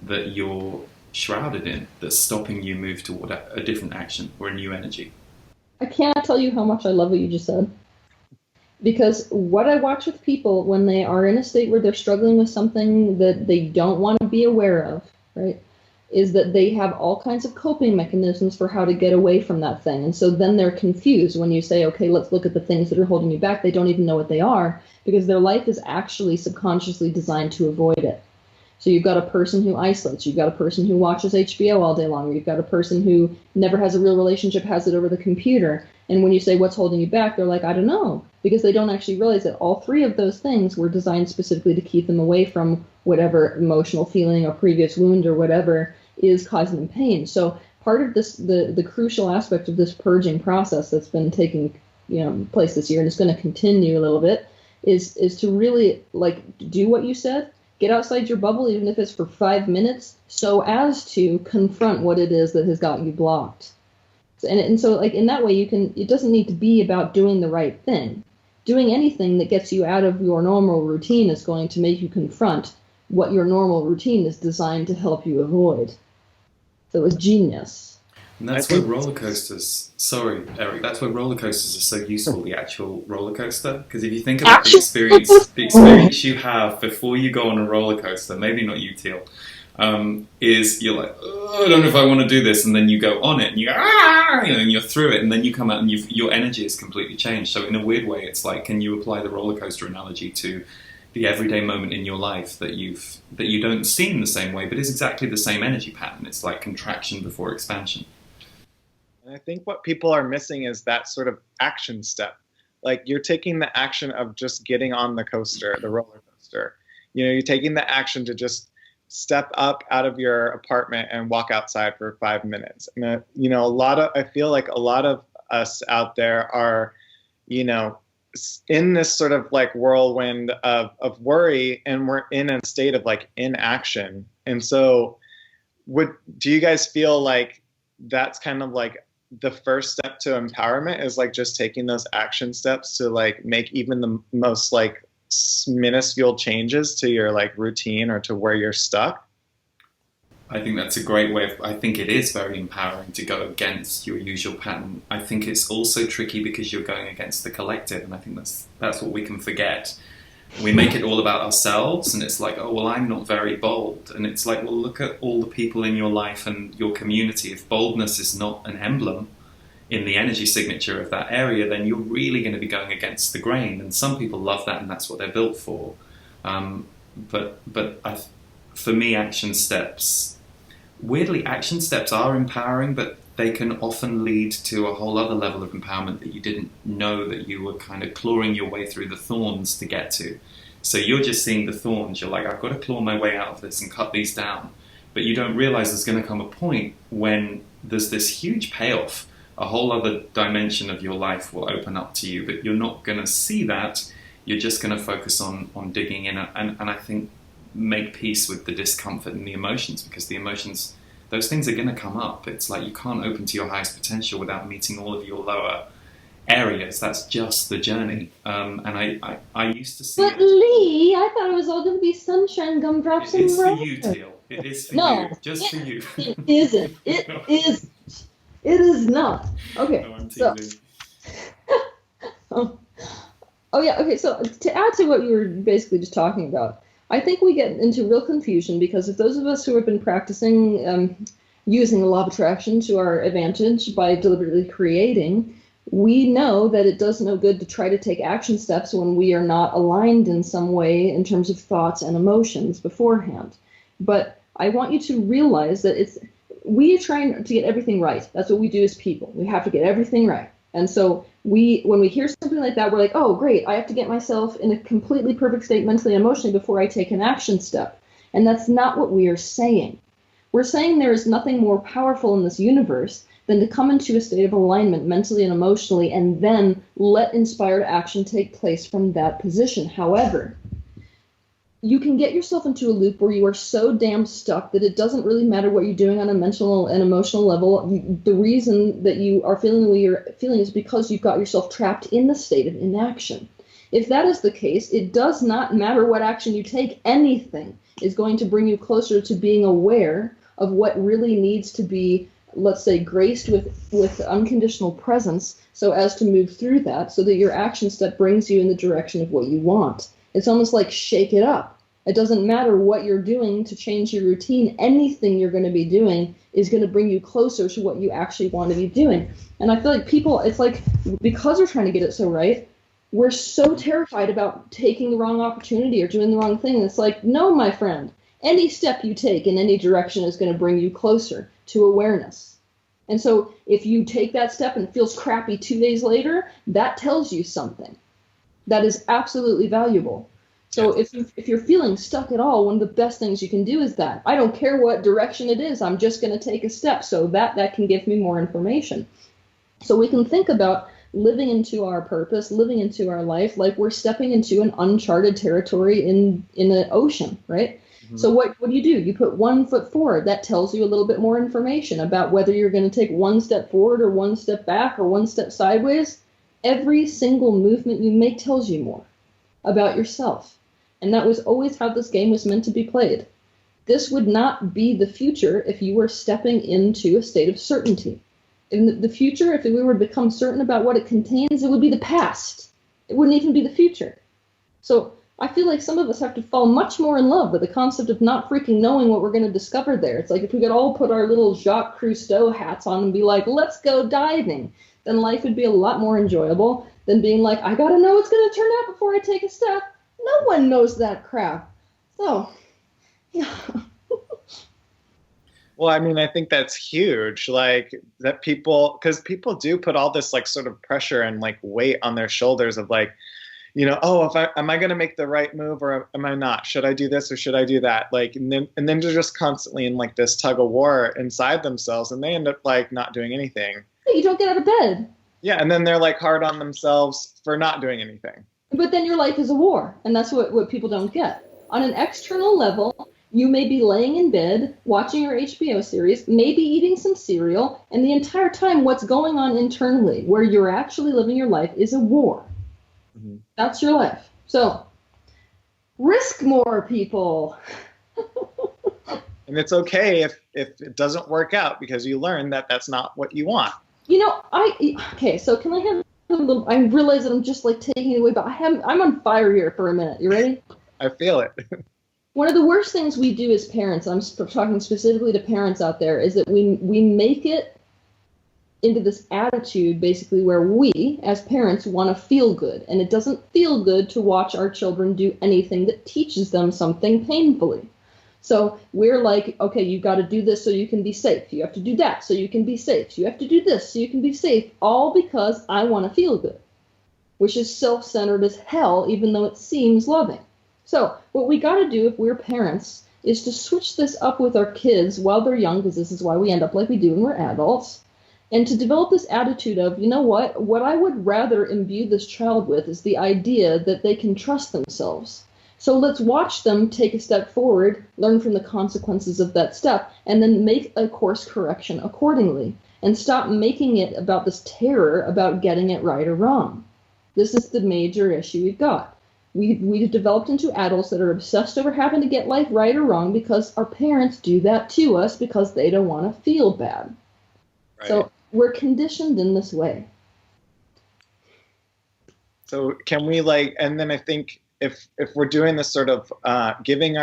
that you're shrouded in, that's stopping you move toward a different action or a new energy. I cannot tell you how much I love what you just said. Because what I watch with people when they are in a state where they're struggling with something that they don't want to be aware of, right, is that they have all kinds of coping mechanisms for how to get away from that thing. And so then they're confused when you say, okay, let's look at the things that are holding you back. They don't even know what they are because their life is actually subconsciously designed to avoid it. So you've got a person who isolates, you've got a person who watches HBO all day long, or you've got a person who never has a real relationship, has it over the computer. And when you say, what's holding you back, they're like, I don't know, because they don't actually realize that all three of those things were designed specifically to keep them away from whatever emotional feeling or previous wound or whatever is causing them pain. So part of this, the crucial aspect of this purging process that's been taking place this year, and it's going to continue a little bit, is to really do what you said. Get outside your bubble, even if it's for 5 minutes, so as to confront what it is that has got you blocked. And so in that way, it doesn't need to be about doing the right thing. doing anything that gets you out of your normal routine is going to make you confront what your normal routine is designed to help you avoid. So it's genius. And that's where roller coasters, sorry, Eric, that's where roller coasters are so useful, the actual roller coaster. Because if you think about the experience you have before you go on a roller coaster, maybe not you, Teal, is you're like, oh, I don't know if I want to do this, and then you go on it, and you go, and you're through it, and then you come out and your energy is completely changed. So in a weird way, it's like, can you apply the roller coaster analogy to the everyday moment in your life that you don't see in the same way, but is exactly the same energy pattern? It's like contraction before expansion. And I think what people are missing is that sort of action step. Like, you're taking the action of just getting on the coaster, the roller coaster. You're taking the action to just step up out of your apartment and walk outside for 5 minutes. And I feel like a lot of us out there are, in this sort of like whirlwind of worry, and we're in a state of like inaction. And so do you guys feel like that's kind of like the first step to empowerment, is like just taking those action steps to like make even the most like minuscule changes to your like routine or to where you're stuck? I think that's a great way I think it is very empowering to go against your usual pattern. I think it's also tricky because you're going against the collective, and I think that's what we can forget. We make it all about ourselves, and it's like, oh, well, I'm not very bold. And it's like, well, look at all the people in your life and your community. If boldness is not an emblem in the energy signature of that area, then you're really going to be going against the grain. And some people love that, and that's what they're built for. For me, action steps are empowering, but they can often lead to a whole other level of empowerment that you didn't know that you were kind of clawing your way through the thorns to get to. So you're just seeing the thorns. You're like, I've got to claw my way out of this and cut these down. But you don't realize there's going to come a point when there's this huge payoff. A whole other dimension of your life will open up to you, but you're not going to see that. You're just going to focus on digging in and I think make peace with the discomfort and the emotions, because the emotions, those things are going to come up. It's like you can't open to your highest potential without meeting all of your lower areas. That's just the journey. And I used to see But Lee, I thought it was all going to be sunshine, gumdrops, and roses. It's roses. for you, Teal. It is for you. Just for you. It isn't. It is. It is not. Okay. No, I'm teasing. Oh yeah. Okay. So to add to what you were basically just talking about, I think we get into real confusion because if those of us who have been practicing using the law of attraction to our advantage by deliberately creating, we know that it does no good to try to take action steps when we are not aligned in some way in terms of thoughts and emotions beforehand. But I want you to realize that we are trying to get everything right. That's what we do as people. We have to get everything right. And so when we hear something like that, we're like, oh, great, I have to get myself in a completely perfect state mentally and emotionally before I take an action step. And that's not what we are saying. We're saying there is nothing more powerful in this universe than to come into a state of alignment mentally and emotionally and then let inspired action take place from that position. However, you can get yourself into a loop where you are so damn stuck that it doesn't really matter what you're doing on a mental and emotional level. The reason that you are feeling the way you're feeling is because you've got yourself trapped in the state of inaction. If that is the case, it does not matter what action you take. Anything is going to bring you closer to being aware of what really needs to be, let's say, graced with unconditional presence so as to move through that so that your action step brings you in the direction of what you want. It's almost like shake it up. It doesn't matter what you're doing to change your routine. Anything you're going to be doing is going to bring you closer to what you actually want to be doing. And I feel like people, it's like, because we're trying to get it so right, we're so terrified about taking the wrong opportunity or doing the wrong thing. It's like, no, my friend, any step you take in any direction is going to bring you closer to awareness. And so if you take that step and it feels crappy 2 days later, that tells you something. That is absolutely valuable. So if you're feeling stuck at all, one of the best things you can do is that. I don't care what direction it is, I'm just going to take a step so that can give me more information. So we can think about living into our purpose, living into our life, like we're stepping into an uncharted territory in an ocean, right? Mm-hmm. So what do? You put 1 foot forward. That tells you a little bit more information about whether you're going to take 1 step forward or 1 step back or 1 step sideways. every single movement you make tells you more about yourself. And that was always how this game was meant to be played. This would not be the future if you were stepping into a state of certainty. In the future, if we were to become certain about what it contains, it would be the past. It wouldn't even be the future. So I feel like some of us have to fall much more in love with the concept of not freaking knowing what we're going to discover there. It's like if we could all put our little Jacques Cousteau hats on and be like, let's go diving, then life would be a lot more enjoyable than being like, I got to know what's going to turn out before I take a step. No one knows that crap. So, yeah. Well, I mean, I think that's huge. Like that because people do put all this like sort of pressure and like weight on their shoulders of like, oh, am I going to make the right move or am I not? Should I do this or should I do that? Like, and then they're just constantly in like this tug of war inside themselves, and they end up like not doing anything. You don't get out of bed. Yeah, and then they're like hard on themselves for not doing anything. But then your life is a war, and that's what people don't get. On an external level, you may be laying in bed, watching your HBO series, maybe eating some cereal, and the entire time what's going on internally, where you're actually living your life, is a war. Mm-hmm. That's your life. So, risk more, people. And it's okay if it doesn't work out because you learn that that's not what you want. Okay, so can I have a little, I realize that I'm just like taking it away, but I'm on fire here for a minute. You ready? I feel it. One of the worst things we do as parents, I'm talking specifically to parents out there, is that we make it into this attitude basically where we, as parents, want to feel good. And it doesn't feel good to watch our children do anything that teaches them something painfully. So we're like, okay, you've got to do this so you can be safe. You have to do that so you can be safe. You have to do this so you can be safe, all because I want to feel good, which is self-centered as hell, even though it seems loving. So what we got to do if we're parents is to switch this up with our kids while they're young, because this is why we end up like we do when we're adults, and to develop this attitude of, you know what I would rather imbue this child with is the idea that they can trust themselves. So let's watch them take a step forward, learn from the consequences of that step, and then make a course correction accordingly, and stop making it about this terror about getting it right or wrong. This is the major issue we've got. We've developed into adults that are obsessed over having to get life right or wrong because our parents do that to us because they don't want to feel bad. Right. So we're conditioned in this way. So can we and then I think if we're doing this sort of giving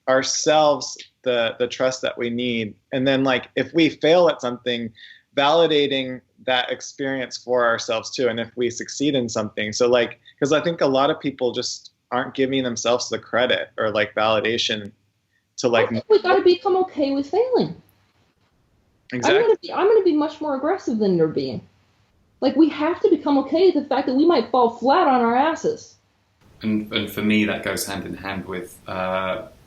ourselves the trust that we need, and then if we fail at something, validating that experience for ourselves too, and if we succeed in something, so because I think a lot of people just aren't giving themselves the credit or validation to I think we got to become okay with failing. Exactly. I'm gonna be much more aggressive than you're being. We have to become okay with the fact that we might fall flat on our asses. And for me, that goes hand in hand with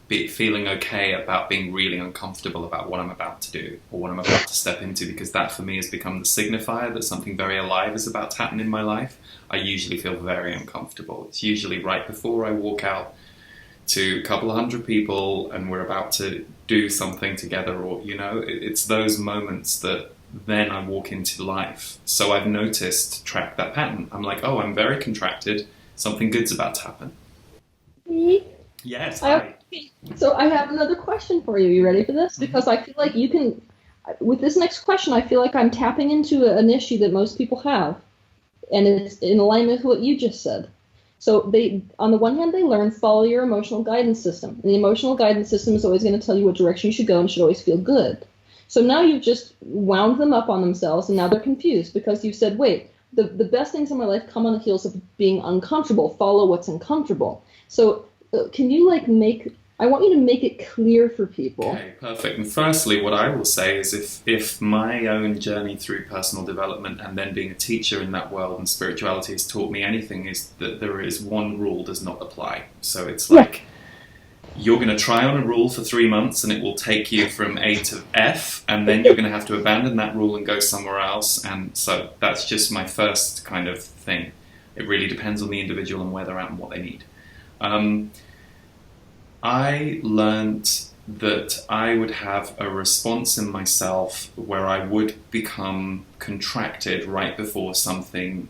feeling okay about being really uncomfortable about what I'm about to do or what I'm about to step into, because that for me has become the signifier that something very alive is about to happen in my life. I usually feel very uncomfortable. It's usually right before I walk out to a couple of hundred people and we're about to do something together, or it's those moments that then I walk into life. So I've tracked that pattern. I'm like, oh, I'm very contracted. Something good's about to happen. Me? Yes. Hi. So I have another question for you. You ready for this? Because I feel like you can, with this next question, I feel like I'm tapping into an issue that most people have. And it's in alignment with what you just said. So on the one hand, they learn, follow your emotional guidance system. And the emotional guidance system is always going to tell you what direction you should go and should always feel good. So now you've just wound them up on themselves, and now they're confused because you've said, wait, the best things in my life come on the heels of being uncomfortable. Follow what's uncomfortable. So can you I want you to make it clear for people. Okay, perfect. And firstly, what I will say is if my own journey through personal development and then being a teacher in that world and spirituality has taught me anything, is that there is one rule does not apply. So it's you're going to try on a rule for 3 months and it will take you from A to F, and then you're going to have to abandon that rule and go somewhere else. And so that's just my first kind of thing. It really depends on the individual and where they're at and what they need. I learned that I would have a response in myself where I would become contracted right before something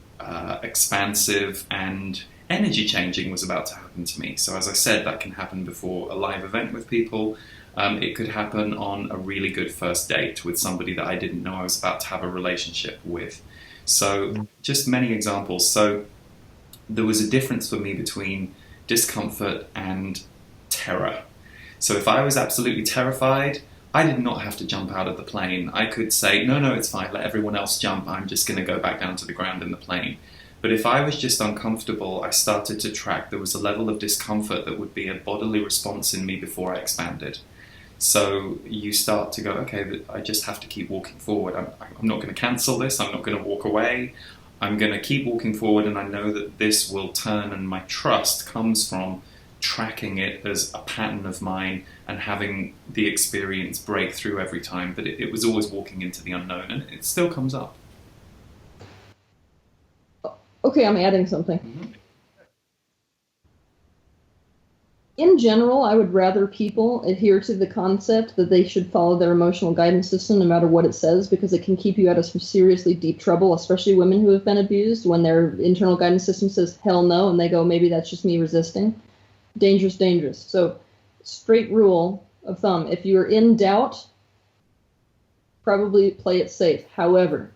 expansive and energy changing was about to happen to me. So as I said, that can happen before a live event with people. It could happen on a really good first date with somebody that I didn't know I was about to have a relationship with. So just many examples. So there was a difference for me between discomfort and terror. So if I was absolutely terrified, I did not have to jump out of the plane. I could say, no, it's fine, let everyone else jump, I'm just going to go back down to the ground in the plane. But if I was just uncomfortable, I started to track there was a level of discomfort that would be a bodily response in me before I expanded. So you start to go, okay, I just have to keep walking forward. I'm not going to cancel this, I'm not going to walk away. I'm going to keep walking forward, and I know that this will turn, and my trust comes from tracking it as a pattern of mine and having the experience break through every time, but it was always walking into the unknown, and it still comes up. Okay, I'm adding something. Mm-hmm. In general, I would rather people adhere to the concept that they should follow their emotional guidance system no matter what it says, because it can keep you out of some seriously deep trouble, especially women who have been abused, when their internal guidance system says hell no, and they go, maybe that's just me resisting. Dangerous, dangerous. So, straight rule of thumb, if you're in doubt, probably play it safe. However,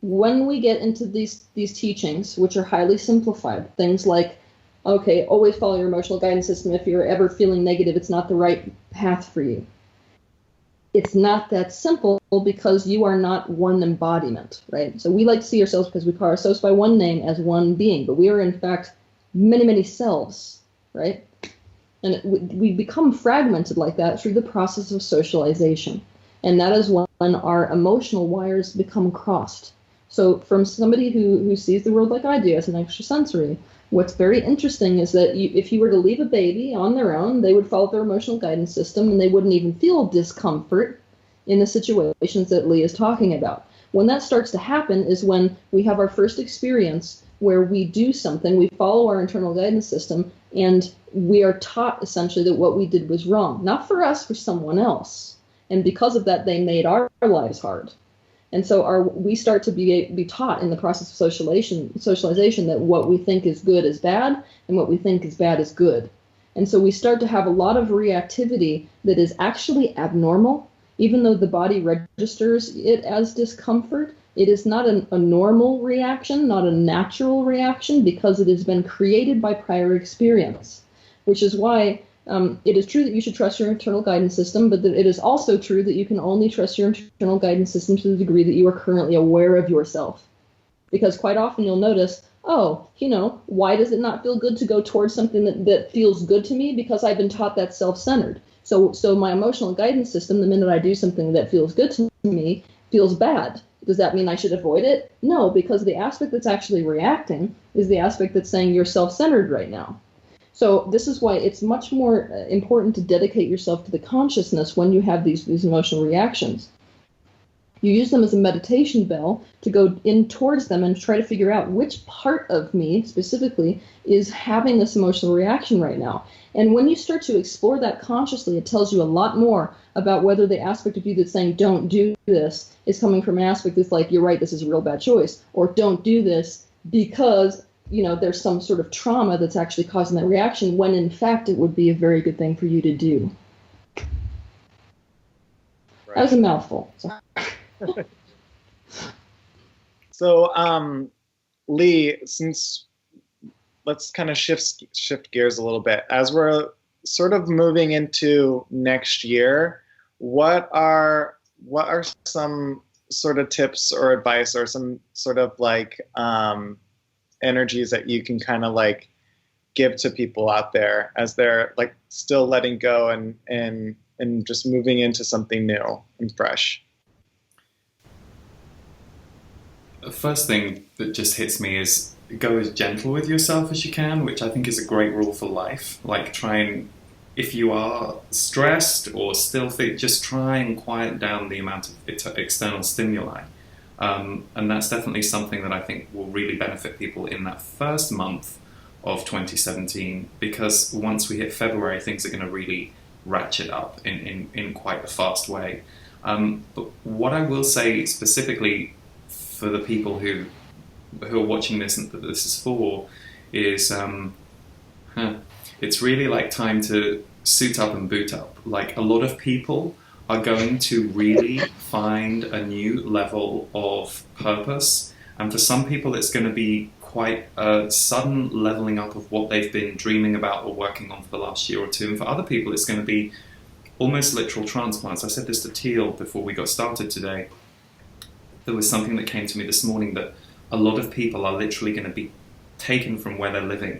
when we get into these teachings, which are highly simplified, things like, okay, always follow your emotional guidance system. If you're ever feeling negative, it's not the right path for you. It's not that simple, because you are not one embodiment, right? So we like to see ourselves, because we call ourselves by one name, as one being, but we are in fact many, many selves, right? And we become fragmented like that through the process of socialization. And that is when our emotional wires become crossed. So from somebody who sees the world like I do as an extrasensory, what's very interesting is that if you were to leave a baby on their own, they would follow their emotional guidance system, and they wouldn't even feel discomfort in the situations that Lee is talking about. When that starts to happen is when we have our first experience where we do something, we follow our internal guidance system, and we are taught essentially that what we did was wrong. Not for us, for someone else. And because of that, they made our lives hard. And so we start to be taught in the process of socialization that what we think is good is bad, and what we think is bad is good. And so we start to have a lot of reactivity that is actually abnormal, even though the body registers it as discomfort. It is not a normal reaction, not a natural reaction, because it has been created by prior experience, which is why it is true that you should trust your internal guidance system, but that it is also true that you can only trust your internal guidance system to the degree that you are currently aware of yourself. Because quite often you'll notice, why does it not feel good to go towards something that feels good to me? Because I've been taught that's self-centered. So my emotional guidance system, the minute I do something that feels good to me, feels bad. Does that mean I should avoid it? No, because the aspect that's actually reacting is the aspect that's saying you're self-centered right now. So this is why it's much more important to dedicate yourself to the consciousness when you have these emotional reactions. You use them as a meditation bell to go in towards them and try to figure out which part of me specifically is having this emotional reaction right now. And when you start to explore that consciously, it tells you a lot more about whether the aspect of you that's saying don't do this is coming from an aspect that's like, you're right, this is a real bad choice, or don't do this because there's some sort of trauma that's actually causing that reaction, when in fact it would be a very good thing for you to do. Right. That was a mouthful. So, Lee, let's kind of shift gears a little bit. As we're sort of moving into next year, what are some sort of tips or advice, or some sort of like energies that you can kind of like give to people out there as they're like still letting go and just moving into something new and fresh? The first thing that just hits me is go as gentle with yourself as you can, which I think is a great rule for life. Like, try and, if you are stressed or still just try and quiet down the amount of external stimuli. And that's definitely something that I think will really benefit people in that first month of 2017, because once we hit February, things are going to really ratchet up in quite a fast way. But what I will say specifically for the people who are watching this and that this is for is it's really like time to suit up and boot up. Like, a lot of people are going to really find a new level of purpose, and for some people it's going to be quite a sudden leveling up of what they've been dreaming about or working on for the last year or two, and for other people it's going to be almost literal transplants. I said this to Teal before we got started today. There was something that came to me this morning, that a lot of people are literally going to be taken from where they're living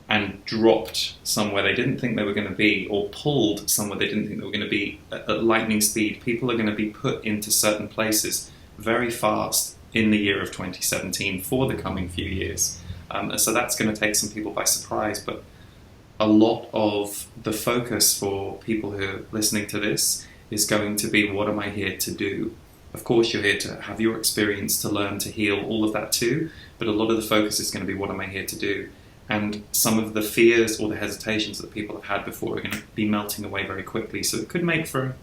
and dropped somewhere they didn't think they were going to be, or pulled somewhere they didn't think they were going to be at lightning speed. People are going to be put into certain places very fast in the year of 2017 for the coming few years. So that's going to take some people by surprise, but a lot of the focus for people who are listening to this is going to be, what am I here to do? Of course, you're here to have your experience, to learn, to heal, all of that too, but a lot of the focus is going to be, what am I here to do? And some of the fears or the hesitations that people have had before are going to be melting away very quickly. So it could make for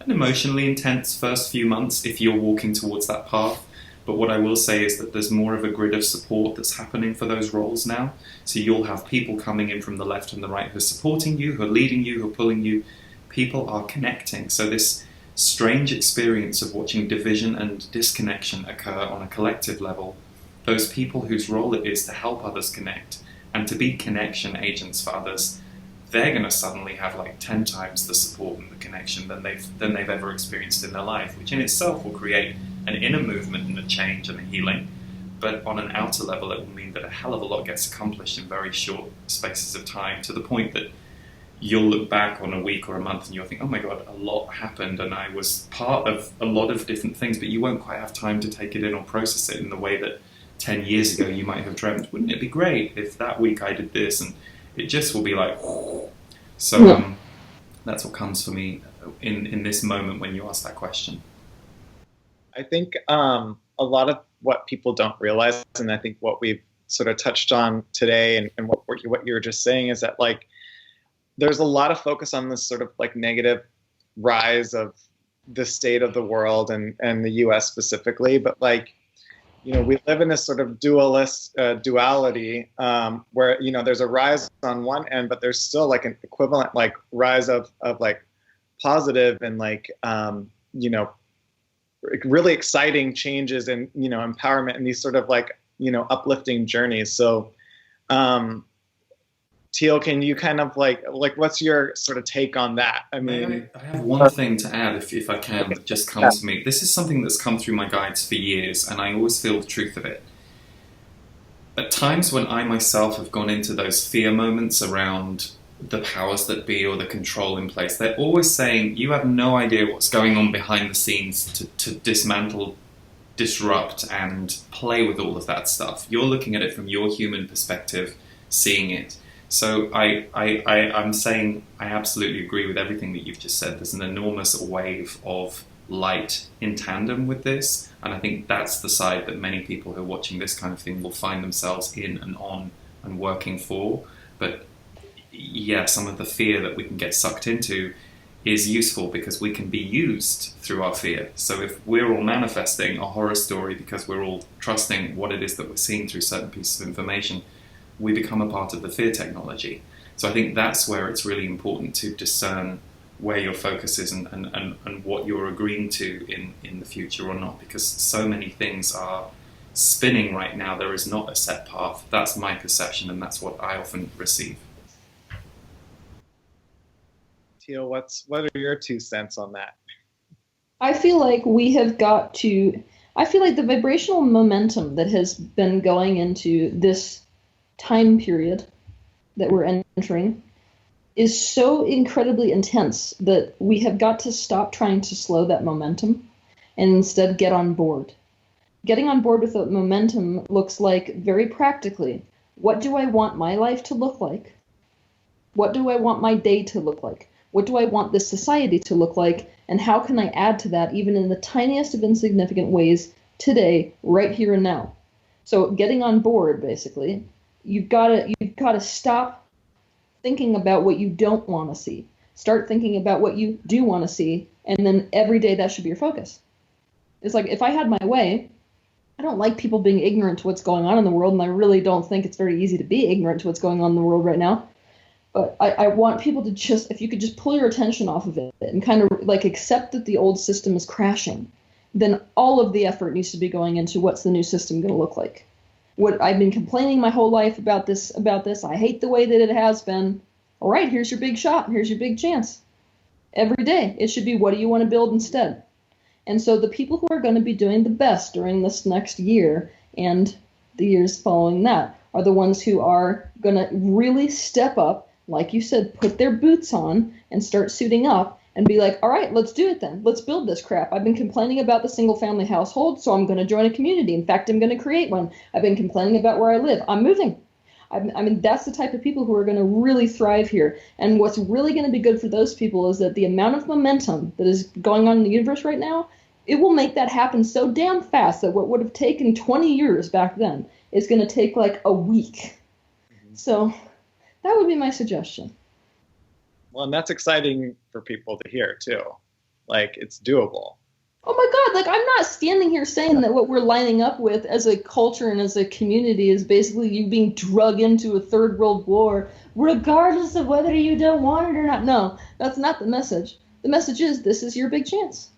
an emotionally intense first few months if you're walking towards that path. But what I will say is that there's more of a grid of support that's happening for those roles now. So you'll have people coming in from the left and the right who are supporting you, who are leading you, who are pulling you. People are connecting. So this strange experience of watching division and disconnection occur on a collective level, those people whose role it is to help others connect and to be connection agents for others, they're going to suddenly have like 10 times the support and the connection than they've ever experienced in their life, which in itself will create an inner movement and a change and a healing. But on an outer level, it will mean that a hell of a lot gets accomplished in very short spaces of time, to the point that you'll look back on a week or a month and you'll think, oh my God, a lot happened and I was part of a lot of different things, but you won't quite have time to take it in or process it in the way that 10 years ago you might have dreamt. Wouldn't it be great if that week I did this? And it just will be like, whoo. So that's what comes for me in this moment when you ask that question. I think a lot of what people don't realize, and I think what we've sort of touched on today and what you were just saying, is that like there's a lot of focus on this sort of like negative rise of the state of the world and the US specifically, but like, you know, we live in this sort of duality where, you know, there's a rise on one end, but there's still like an equivalent like rise of like positive and like, you know, really exciting changes and, you know, empowerment and these sort of like, you know, uplifting journeys. So, Teal, can you kind of like what's your sort of take on that? I mean, I have one thing to add, if I can, that just comes to me. This is something that's come through my guides for years, and I always feel the truth of it. At times when I myself have gone into those fear moments around the powers that be or the control in place, they're always saying, you have no idea what's going on behind the scenes to dismantle, disrupt, and play with all of that stuff. You're looking at it from your human perspective, seeing it. So I'm saying I absolutely agree with everything that you've just said. There's an enormous wave of light in tandem with this, and I think that's the side that many people who are watching this kind of thing will find themselves in and on and working for. But yeah, some of the fear that we can get sucked into is useful because we can be used through our fear. So if we're all manifesting a horror story because we're all trusting what it is that we're seeing through certain pieces of information, we become a part of the fear technology. So I think that's where it's really important to discern where your focus is and what you're agreeing to in the future or not, because so many things are spinning right now. There is not a set path. That's my perception, and that's what I often receive. Teal, what are your 2 cents on that? I feel like the vibrational momentum that has been going into this time period that we're entering is so incredibly intense that we have got to stop trying to slow that momentum and instead get on board. Getting on board with the momentum looks like, very practically, what do I want my life to look like? What do I want my day to look like? What do I want this society to look like? And how can I add to that, even in the tiniest of insignificant ways, today, right here and now? So getting on board, basically, you've got to stop thinking about what you don't want to see. Start thinking about what you do want to see, and then every day that should be your focus. It's like, if I had my way, I don't like people being ignorant to what's going on in the world, and I really don't think it's very easy to be ignorant to what's going on in the world right now. But I want people to just, if you could just pull your attention off of it and kind of like accept that the old system is crashing, then all of the effort needs to be going into what's the new system going to look like. What I've been complaining my whole life about this, I hate the way that it has been. All right, here's your big shot. Here's your big chance. Every day, it should be, what do you want to build instead? And so the people who are going to be doing the best during this next year and the years following that are the ones who are going to really step up, like you said, put their boots on and start suiting up and be like, all right, let's do it then. Let's build this crap. I've been complaining about the single family household, so I'm going to join a community. In fact, I'm going to create one. I've been complaining about where I live. I'm moving. I mean, that's the type of people who are going to really thrive here. And what's really going to be good for those people is that the amount of momentum that is going on in the universe right now, it will make that happen so damn fast that what would have taken 20 years back then is going to take like a week. So that would be my suggestion. Well, and that's exciting for people to hear too. Like, it's doable. Oh my God, like, I'm not standing here saying that what we're lining up with as a culture and as a community is basically you being drug into a third world war, regardless of whether you don't want it or not. No, that's not the message. The message is, this is your big chance.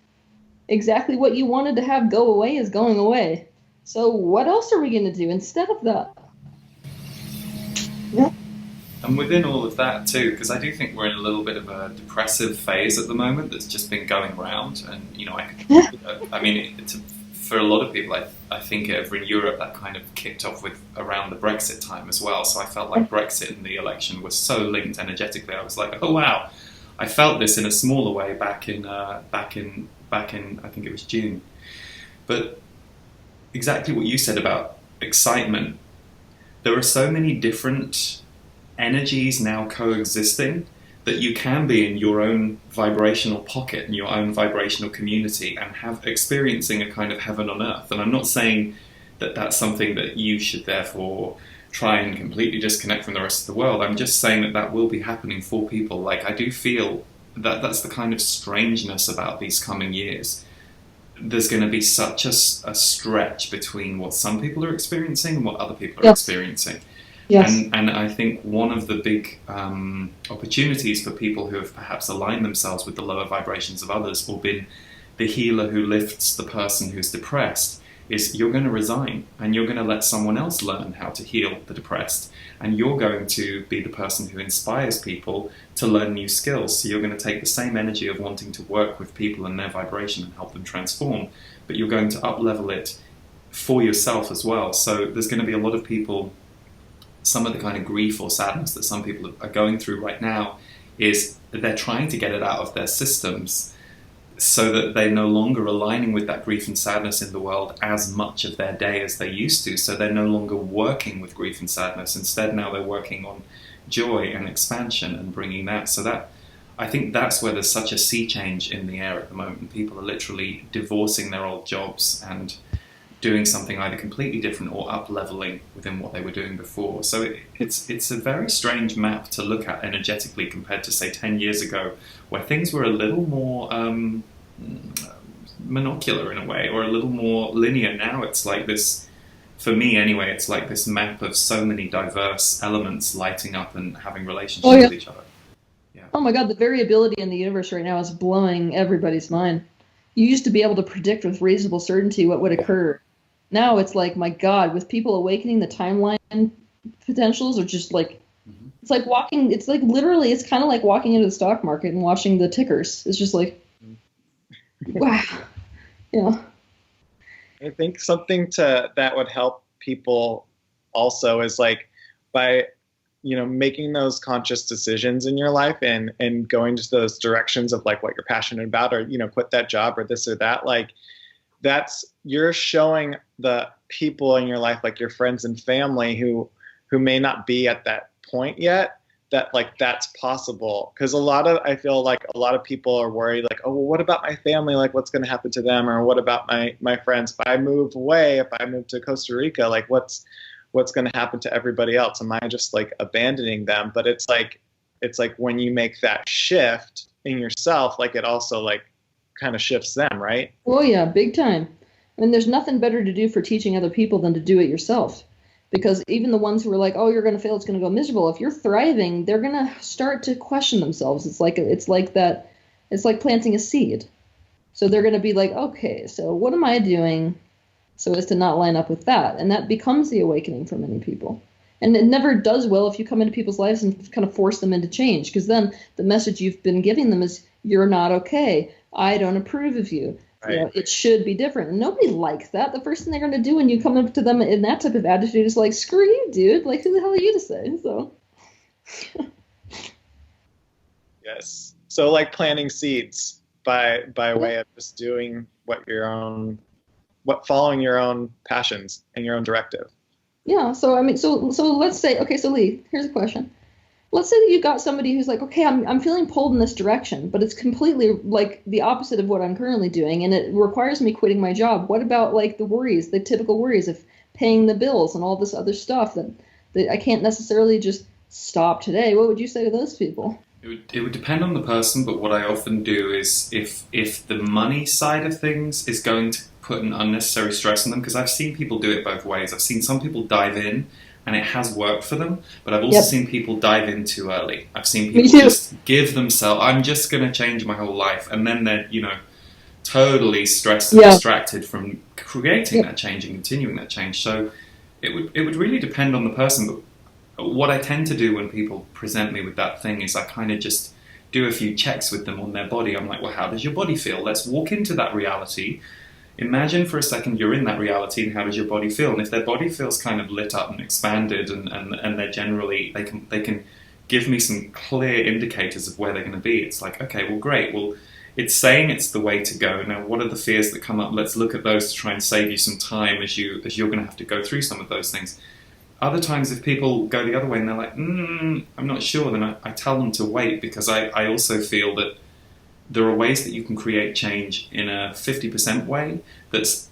Exactly what you wanted to have go away is going away. So what else are we going to do instead of that? Yeah. And within all of that too, because I do think we're in a little bit of a depressive phase at the moment that's just been going around. And, you know, I mean, for a lot of people, I think over in Europe that kind of kicked off with around the Brexit time as well. So I felt like Brexit and the election was so linked energetically. I was like, oh wow, I felt this in a smaller way back in I think it was June. But exactly what you said about excitement, there are so many different energies now coexisting that you can be in your own vibrational pocket and your own vibrational community and have experiencing a kind of heaven on earth. And I'm not saying that that's something that you should therefore try and completely disconnect from the rest of the world. I'm just saying that that will be happening for people. Like, I do feel that that's the kind of strangeness about these coming years. There's going to be such a stretch between what some people are experiencing and what other people are experiencing. Yes. And I think one of the big opportunities for people who have perhaps aligned themselves with the lower vibrations of others or been the healer who lifts the person who's depressed is you're going to resign and you're going to let someone else learn how to heal the depressed, and you're going to be the person who inspires people to learn new skills. So you're going to take the same energy of wanting to work with people and their vibration and help them transform, but you're going to up-level it for yourself as well. So there's going to be a lot of people, some of the kind of grief or sadness that some people are going through right now is that they're trying to get it out of their systems so that they're no longer aligning with that grief and sadness in the world as much of their day as they used to. So they're no longer working with grief and sadness. Instead, now they're working on joy and expansion and bringing that. So that, I think that's where there's such a sea change in the air at the moment. People are literally divorcing their old jobs and doing something either completely different or up-leveling within what they were doing before. So it's a very strange map to look at energetically compared to, say, 10 years ago, where things were a little more monocular in a way, or a little more linear. Now it's like this, for me anyway, it's like this map of so many diverse elements lighting up and having relationships with each other. Yeah. Oh my God, the variability in the universe right now is blowing everybody's mind. You used to be able to predict with reasonable certainty what would occur. Now it's like, my God, with people awakening, the timeline potentials are just like, it's like walking, it's like literally, it's kind of like walking into the stock market and watching the tickers. It's just like, wow. Yeah. I think something that would help people also is like by, making those conscious decisions in your life and going to those directions of like what you're passionate about, or, quit that job or this or that, like you're showing the people in your life, like your friends and family who may not be at that point yet, that like that's possible. Because I feel like a lot of people are worried, like, oh, well, what about my family? Like, what's going to happen to them? Or what about my friends? If I move away, if I move to Costa Rica, like what's going to happen to everybody else? Am I just like abandoning them? But it's like, it's like when you make that shift in yourself, like it also like kind of shifts them, right? Oh yeah, big time. I mean, there's nothing better to do for teaching other people than to do it yourself. Because even the ones who are like, oh, you're going to fail, it's going to go miserable. If you're thriving, they're going to start to question themselves. It's like planting a seed. So they're going to be like, okay, so what am I doing so as to not line up with that? And that becomes the awakening for many people. And it never does well if you come into people's lives and kind of force them into change, because then the message you've been giving them is, you're not okay. I don't approve of you. Right. You know, it should be different. And nobody likes that. The first thing they're going to do when you come up to them in that type of attitude is like, screw you, dude. Like, who the hell are you to say? So. Yes. So like planting seeds by way of just doing following your own passions and your own directive. Yeah. So, I mean, so let's say, okay, so Lee, here's a question. Let's say that you've got somebody who's like, okay, I'm feeling pulled in this direction, but it's completely like the opposite of what I'm currently doing, and it requires me quitting my job. What about like the worries, the typical worries of paying the bills and all this other stuff that I can't necessarily just stop today? What would you say to those people? It would depend on the person, but what I often do is if the money side of things is going to put an unnecessary stress on them, because I've seen people do it both ways. I've seen some people dive in and it has worked for them, but I've also seen people dive in too early. I've seen people just give themselves, I'm just going to change my whole life, and then they're, totally stressed and distracted from creating that change and continuing that change. So it would really depend on the person, but what I tend to do when people present me with that thing is I kind of just do a few checks with them on their body. I'm like, well, how does your body feel? Let's walk into that reality. Imagine for a second you're in that reality, and how does your body feel? And if their body feels kind of lit up and expanded, and they're generally, they can give me some clear indicators of where they're going to be. It's like, okay, well, great. Well, it's saying it's the way to go. Now, what are the fears that come up? Let's look at those to try and save you some time as you're going to have to go through some of those things. Other times, if people go the other way and they're like, I'm not sure, then I tell them to wait, because I also feel that there are ways that you can create change in a 50% way that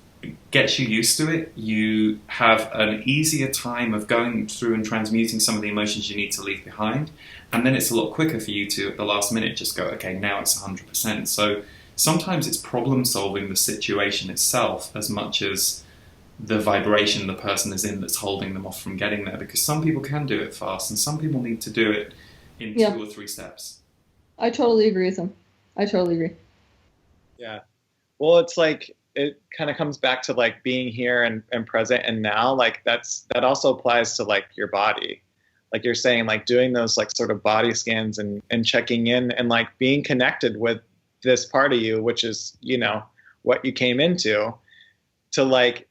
gets you used to it. You have an easier time of going through and transmuting some of the emotions you need to leave behind. And then it's a lot quicker for you to, at the last minute, just go, okay, now it's 100%. So sometimes it's problem solving the situation itself as much as the vibration the person is in that's holding them off from getting there. Because some people can do it fast, and some people need to do it in 2 or 3 steps. I totally agree with them. I totally agree. Yeah. Well, it's like, it kind of comes back to like being here and present and now. Like that also applies to like your body. Like you're saying, like doing those like sort of body scans and checking in and like being connected with this part of you, which is, what you came into, to like,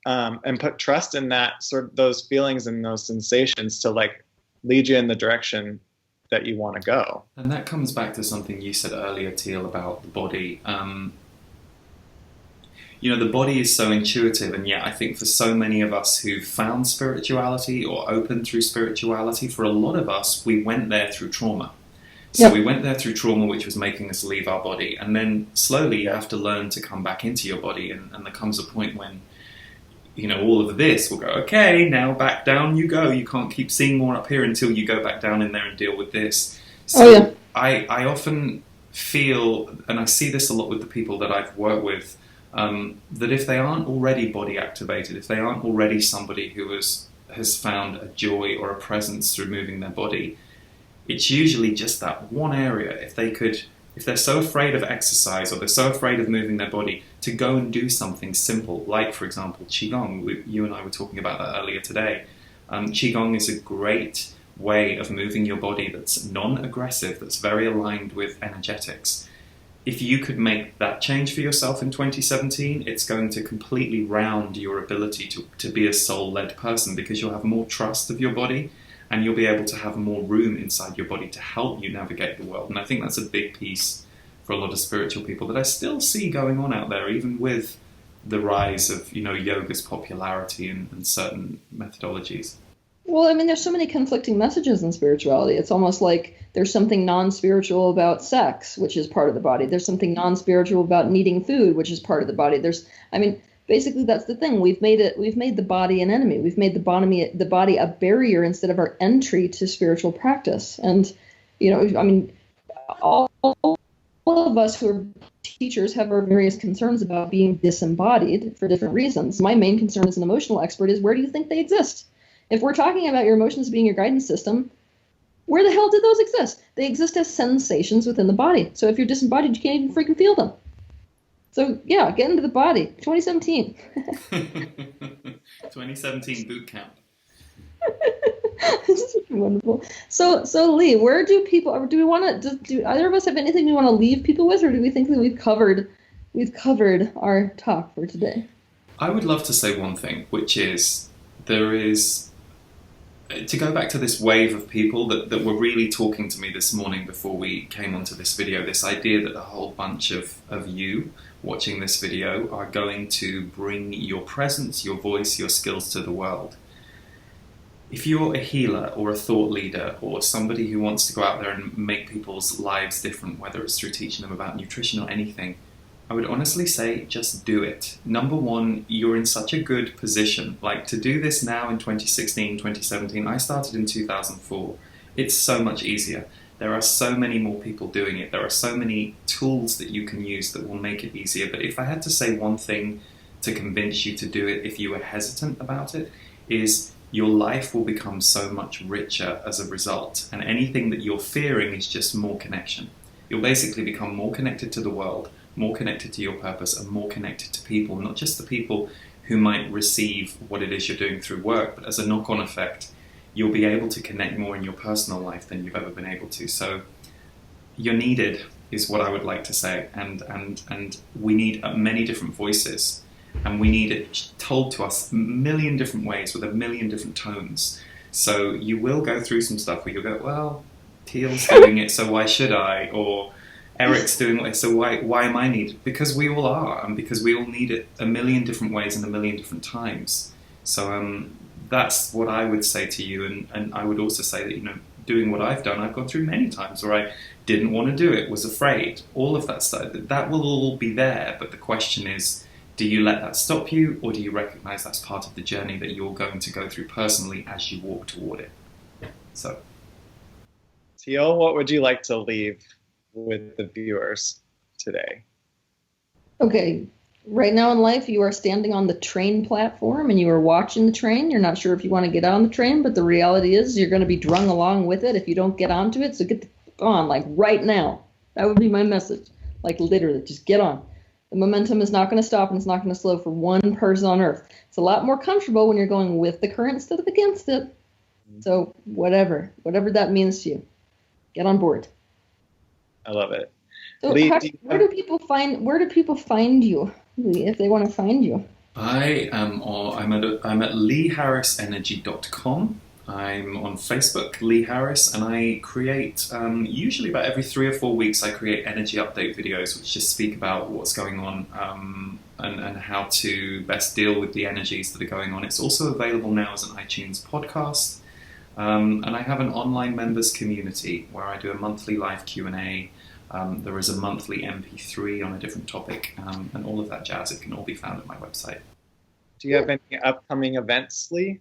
and put trust in that sort of those feelings and those sensations to like lead you in the direction that you want to go. And that comes back to something you said earlier, Teal, about the body. The body is so intuitive, and yet I think for so many of us who've found spirituality or opened through spirituality, for a lot of us, we went there through trauma. So we went there through trauma, which was making us leave our body. And then slowly you have to learn to come back into your body. And there comes a point when, all of this will go, okay, now back down you go. You can't keep seeing more up here until you go back down in there and deal with this. So I often feel, and I see this a lot with the people that I've worked with, that if they aren't already body activated, if they aren't already somebody who has found a joy or a presence through moving their body, it's usually just that one area. If they're so afraid of exercise, or they're so afraid of moving their body, to go and do something simple, like, for example, Qigong. You and I were talking about that earlier today. Qigong is a great way of moving your body that's non-aggressive, that's very aligned with energetics. If you could make that change for yourself in 2017, it's going to completely round your ability to be a soul-led person, because you'll have more trust of your body, and you'll be able to have more room inside your body to help you navigate the world. And I think that's a big piece for a lot of spiritual people that I still see going on out there, even with the rise of, yoga's popularity and certain methodologies. Well, I mean, there's so many conflicting messages in spirituality. It's almost like there's something non-spiritual about sex, which is part of the body. There's something non-spiritual about needing food, which is part of the body. Basically, that's the thing. We've made the body an enemy. We've made the body a barrier instead of our entry to spiritual practice. And I mean, all of us who are teachers have our various concerns about being disembodied for different reasons. My main concern as an emotional expert is, where do you think they exist? If we're talking about your emotions being your guidance system, where the hell did those exist? They exist as sensations within the body. So if you're disembodied, you can't even freaking feel them. So yeah, get into the body. 2017. 2017 boot camp. This is wonderful. So Lee, where do people? Do we want to? Do either of us have anything we want to leave people with, or do we think that we've covered our talk for today? I would love to say one thing, which is there is, to go back to this wave of people that were really talking to me this morning before we came onto this video, this idea that a whole bunch of you watching this video are going to bring your presence, your voice, your skills to the world. If you're a healer or a thought leader or somebody who wants to go out there and make people's lives different, whether it's through teaching them about nutrition or anything, I would honestly say just do it. Number one, you're in such a good position. Like, to do this now in 2016, 2017, I started in 2004. It's so much easier. There are so many more people doing it. There are so many tools that you can use that will make it easier. But if I had to say one thing to convince you to do it if you were hesitant about it, is your life will become so much richer as a result. And anything that you're fearing is just more connection. You'll basically become more connected to the world, more connected to your purpose, and more connected to people, not just the people who might receive what it is you're doing through work, but as a knock-on effect, you'll be able to connect more in your personal life than you've ever been able to. So you're needed, is what I would like to say, and we need many different voices. And we need it told to us a million different ways with a million different tones. So you will go through some stuff where you'll go, well, Teal's doing it, so why should I? Or Eric's doing it, so why am I needed? Because we all are, and because we all need it a million different ways and a million different times. So that's what I would say to you. And I would also say that, doing what I've done, I've gone through many times where I didn't want to do it, was afraid, all of that stuff. That will all be there, but the question is, do you let that stop you, or do you recognize that's part of the journey that you're going to go through personally as you walk toward it? So, Teal, what would you like to leave with the viewers today? Okay, right now in life, you are standing on the train platform and you are watching the train. You're not sure if you want to get on the train, but the reality is you're going to be drung along with it if you don't get onto it. So get on, like right now. That would be my message. Like literally, just get on. The momentum is not going to stop, and it's not going to slow for one person on earth. It's a lot more comfortable when you're going with the current instead of against it. So whatever that means to you, get on board. I love it. So Lee, where do people find you, Lee, if they want to find you? I'm at leeharrisenergy.com. I'm on Facebook, Lee Harris, and I create, usually about every 3 or 4 weeks, I create energy update videos which just speak about what's going on and how to best deal with the energies that are going on. It's also available now as an iTunes podcast, and I have an online members community where I do a monthly live Q&A. There is a monthly MP3 on a different topic, and all of that jazz. It can all be found at my website. Do you have any upcoming events, Lee?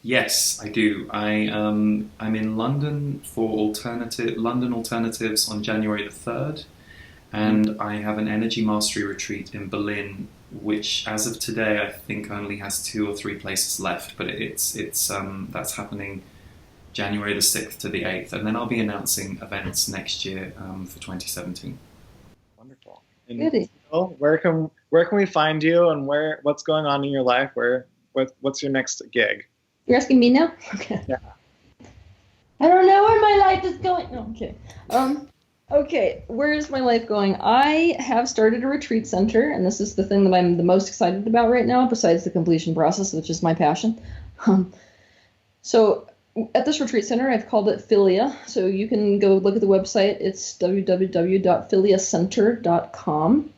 Yes, I do. I'm in London for London Alternatives on January the 3rd, and I have an Energy Mastery Retreat in Berlin, which as of today I think only has 2 or 3 places left, but it's that's happening January the 6th to the 8th, and then I'll be announcing events next year for 2017. Wonderful. And Goody. where can we find you, and what's going on in your life? What's your next gig? You're asking me now? Okay. Yeah. I don't know where my life is going. No, okay. Okay, where is my life going? I have started a retreat center, and this is the thing that I'm the most excited about right now, besides the completion process, which is my passion. So at this retreat center, I've called it Philia. So you can go look at the website. It's www.philiacenter.com.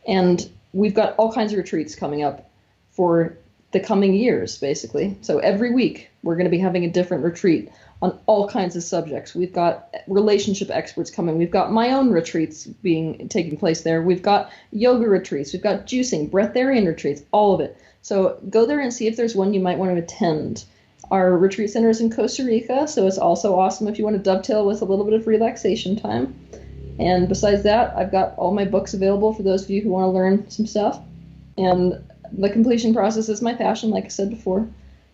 And we've got all kinds of retreats coming up for the coming years, basically. So every week, we're going to be having a different retreat on all kinds of subjects. We've got relationship experts coming. We've got my own retreats taking place there. We've got yoga retreats. We've got juicing, breatharian retreats, all of it. So go there and see if there's one you might want to attend. Our retreat center is in Costa Rica, so it's also awesome if you want to dovetail with a little bit of relaxation time. And besides that, I've got all my books available for those of you who want to learn some stuff. And the completion process is my passion, like I said before.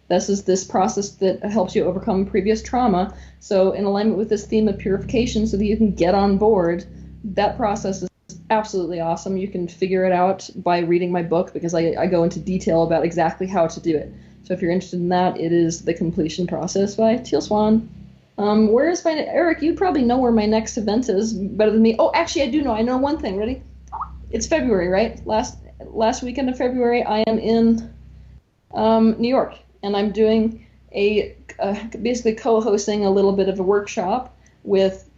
This is this process that helps you overcome previous trauma. So in alignment with this theme of purification so that you can get on board, that process is absolutely awesome. You can figure it out by reading my book because I go into detail about exactly how to do it. So if you're interested in that, it is The Completion Process by Teal Swan. Where is my... Eric, you probably know where my next event is better than me. Oh, actually, I do know. I know one thing. Ready? It's February, right? Last weekend of February, I am in New York. And I'm doing basically co-hosting a little bit of a workshop with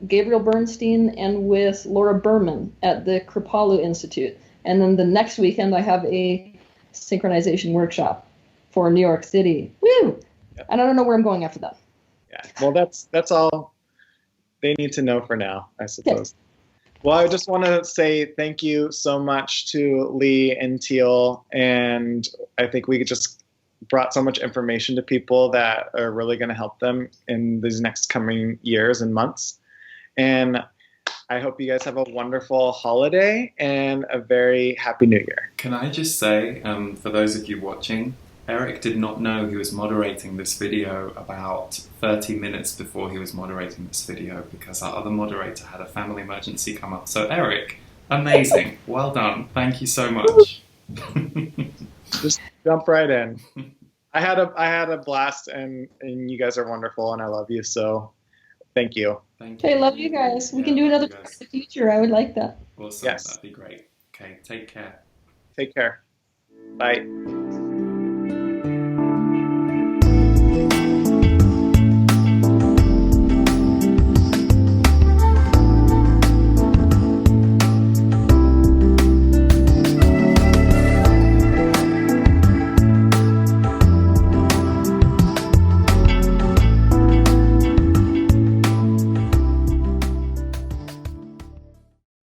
Gabriel Bernstein and with Laura Berman at the Kripalu Institute. And then the next weekend I have a synchronization workshop for New York City. Woo! Yep. And I don't know where I'm going after that. Yeah, well, that's all they need to know for now, I suppose. Okay. Well, I just want to say thank you so much to Lee and Teal, and I think we just brought so much information to people that are really going to help them in these next coming years and months. And I hope you guys have a wonderful holiday and a very happy new year. Can I just say, for those of you watching, Eric did not know he was moderating this video about 30 minutes before he was moderating this video because our other moderator had a family emergency come up. So Eric, amazing. Well done. Thank you so much. Just jump right in. I had a blast, and you guys are wonderful, and I love you. So, thank you. Thank you. Okay, love you guys. We can do another in the future. I would like that. Awesome. Yes. That'd be great. Okay, take care. Take care. Bye.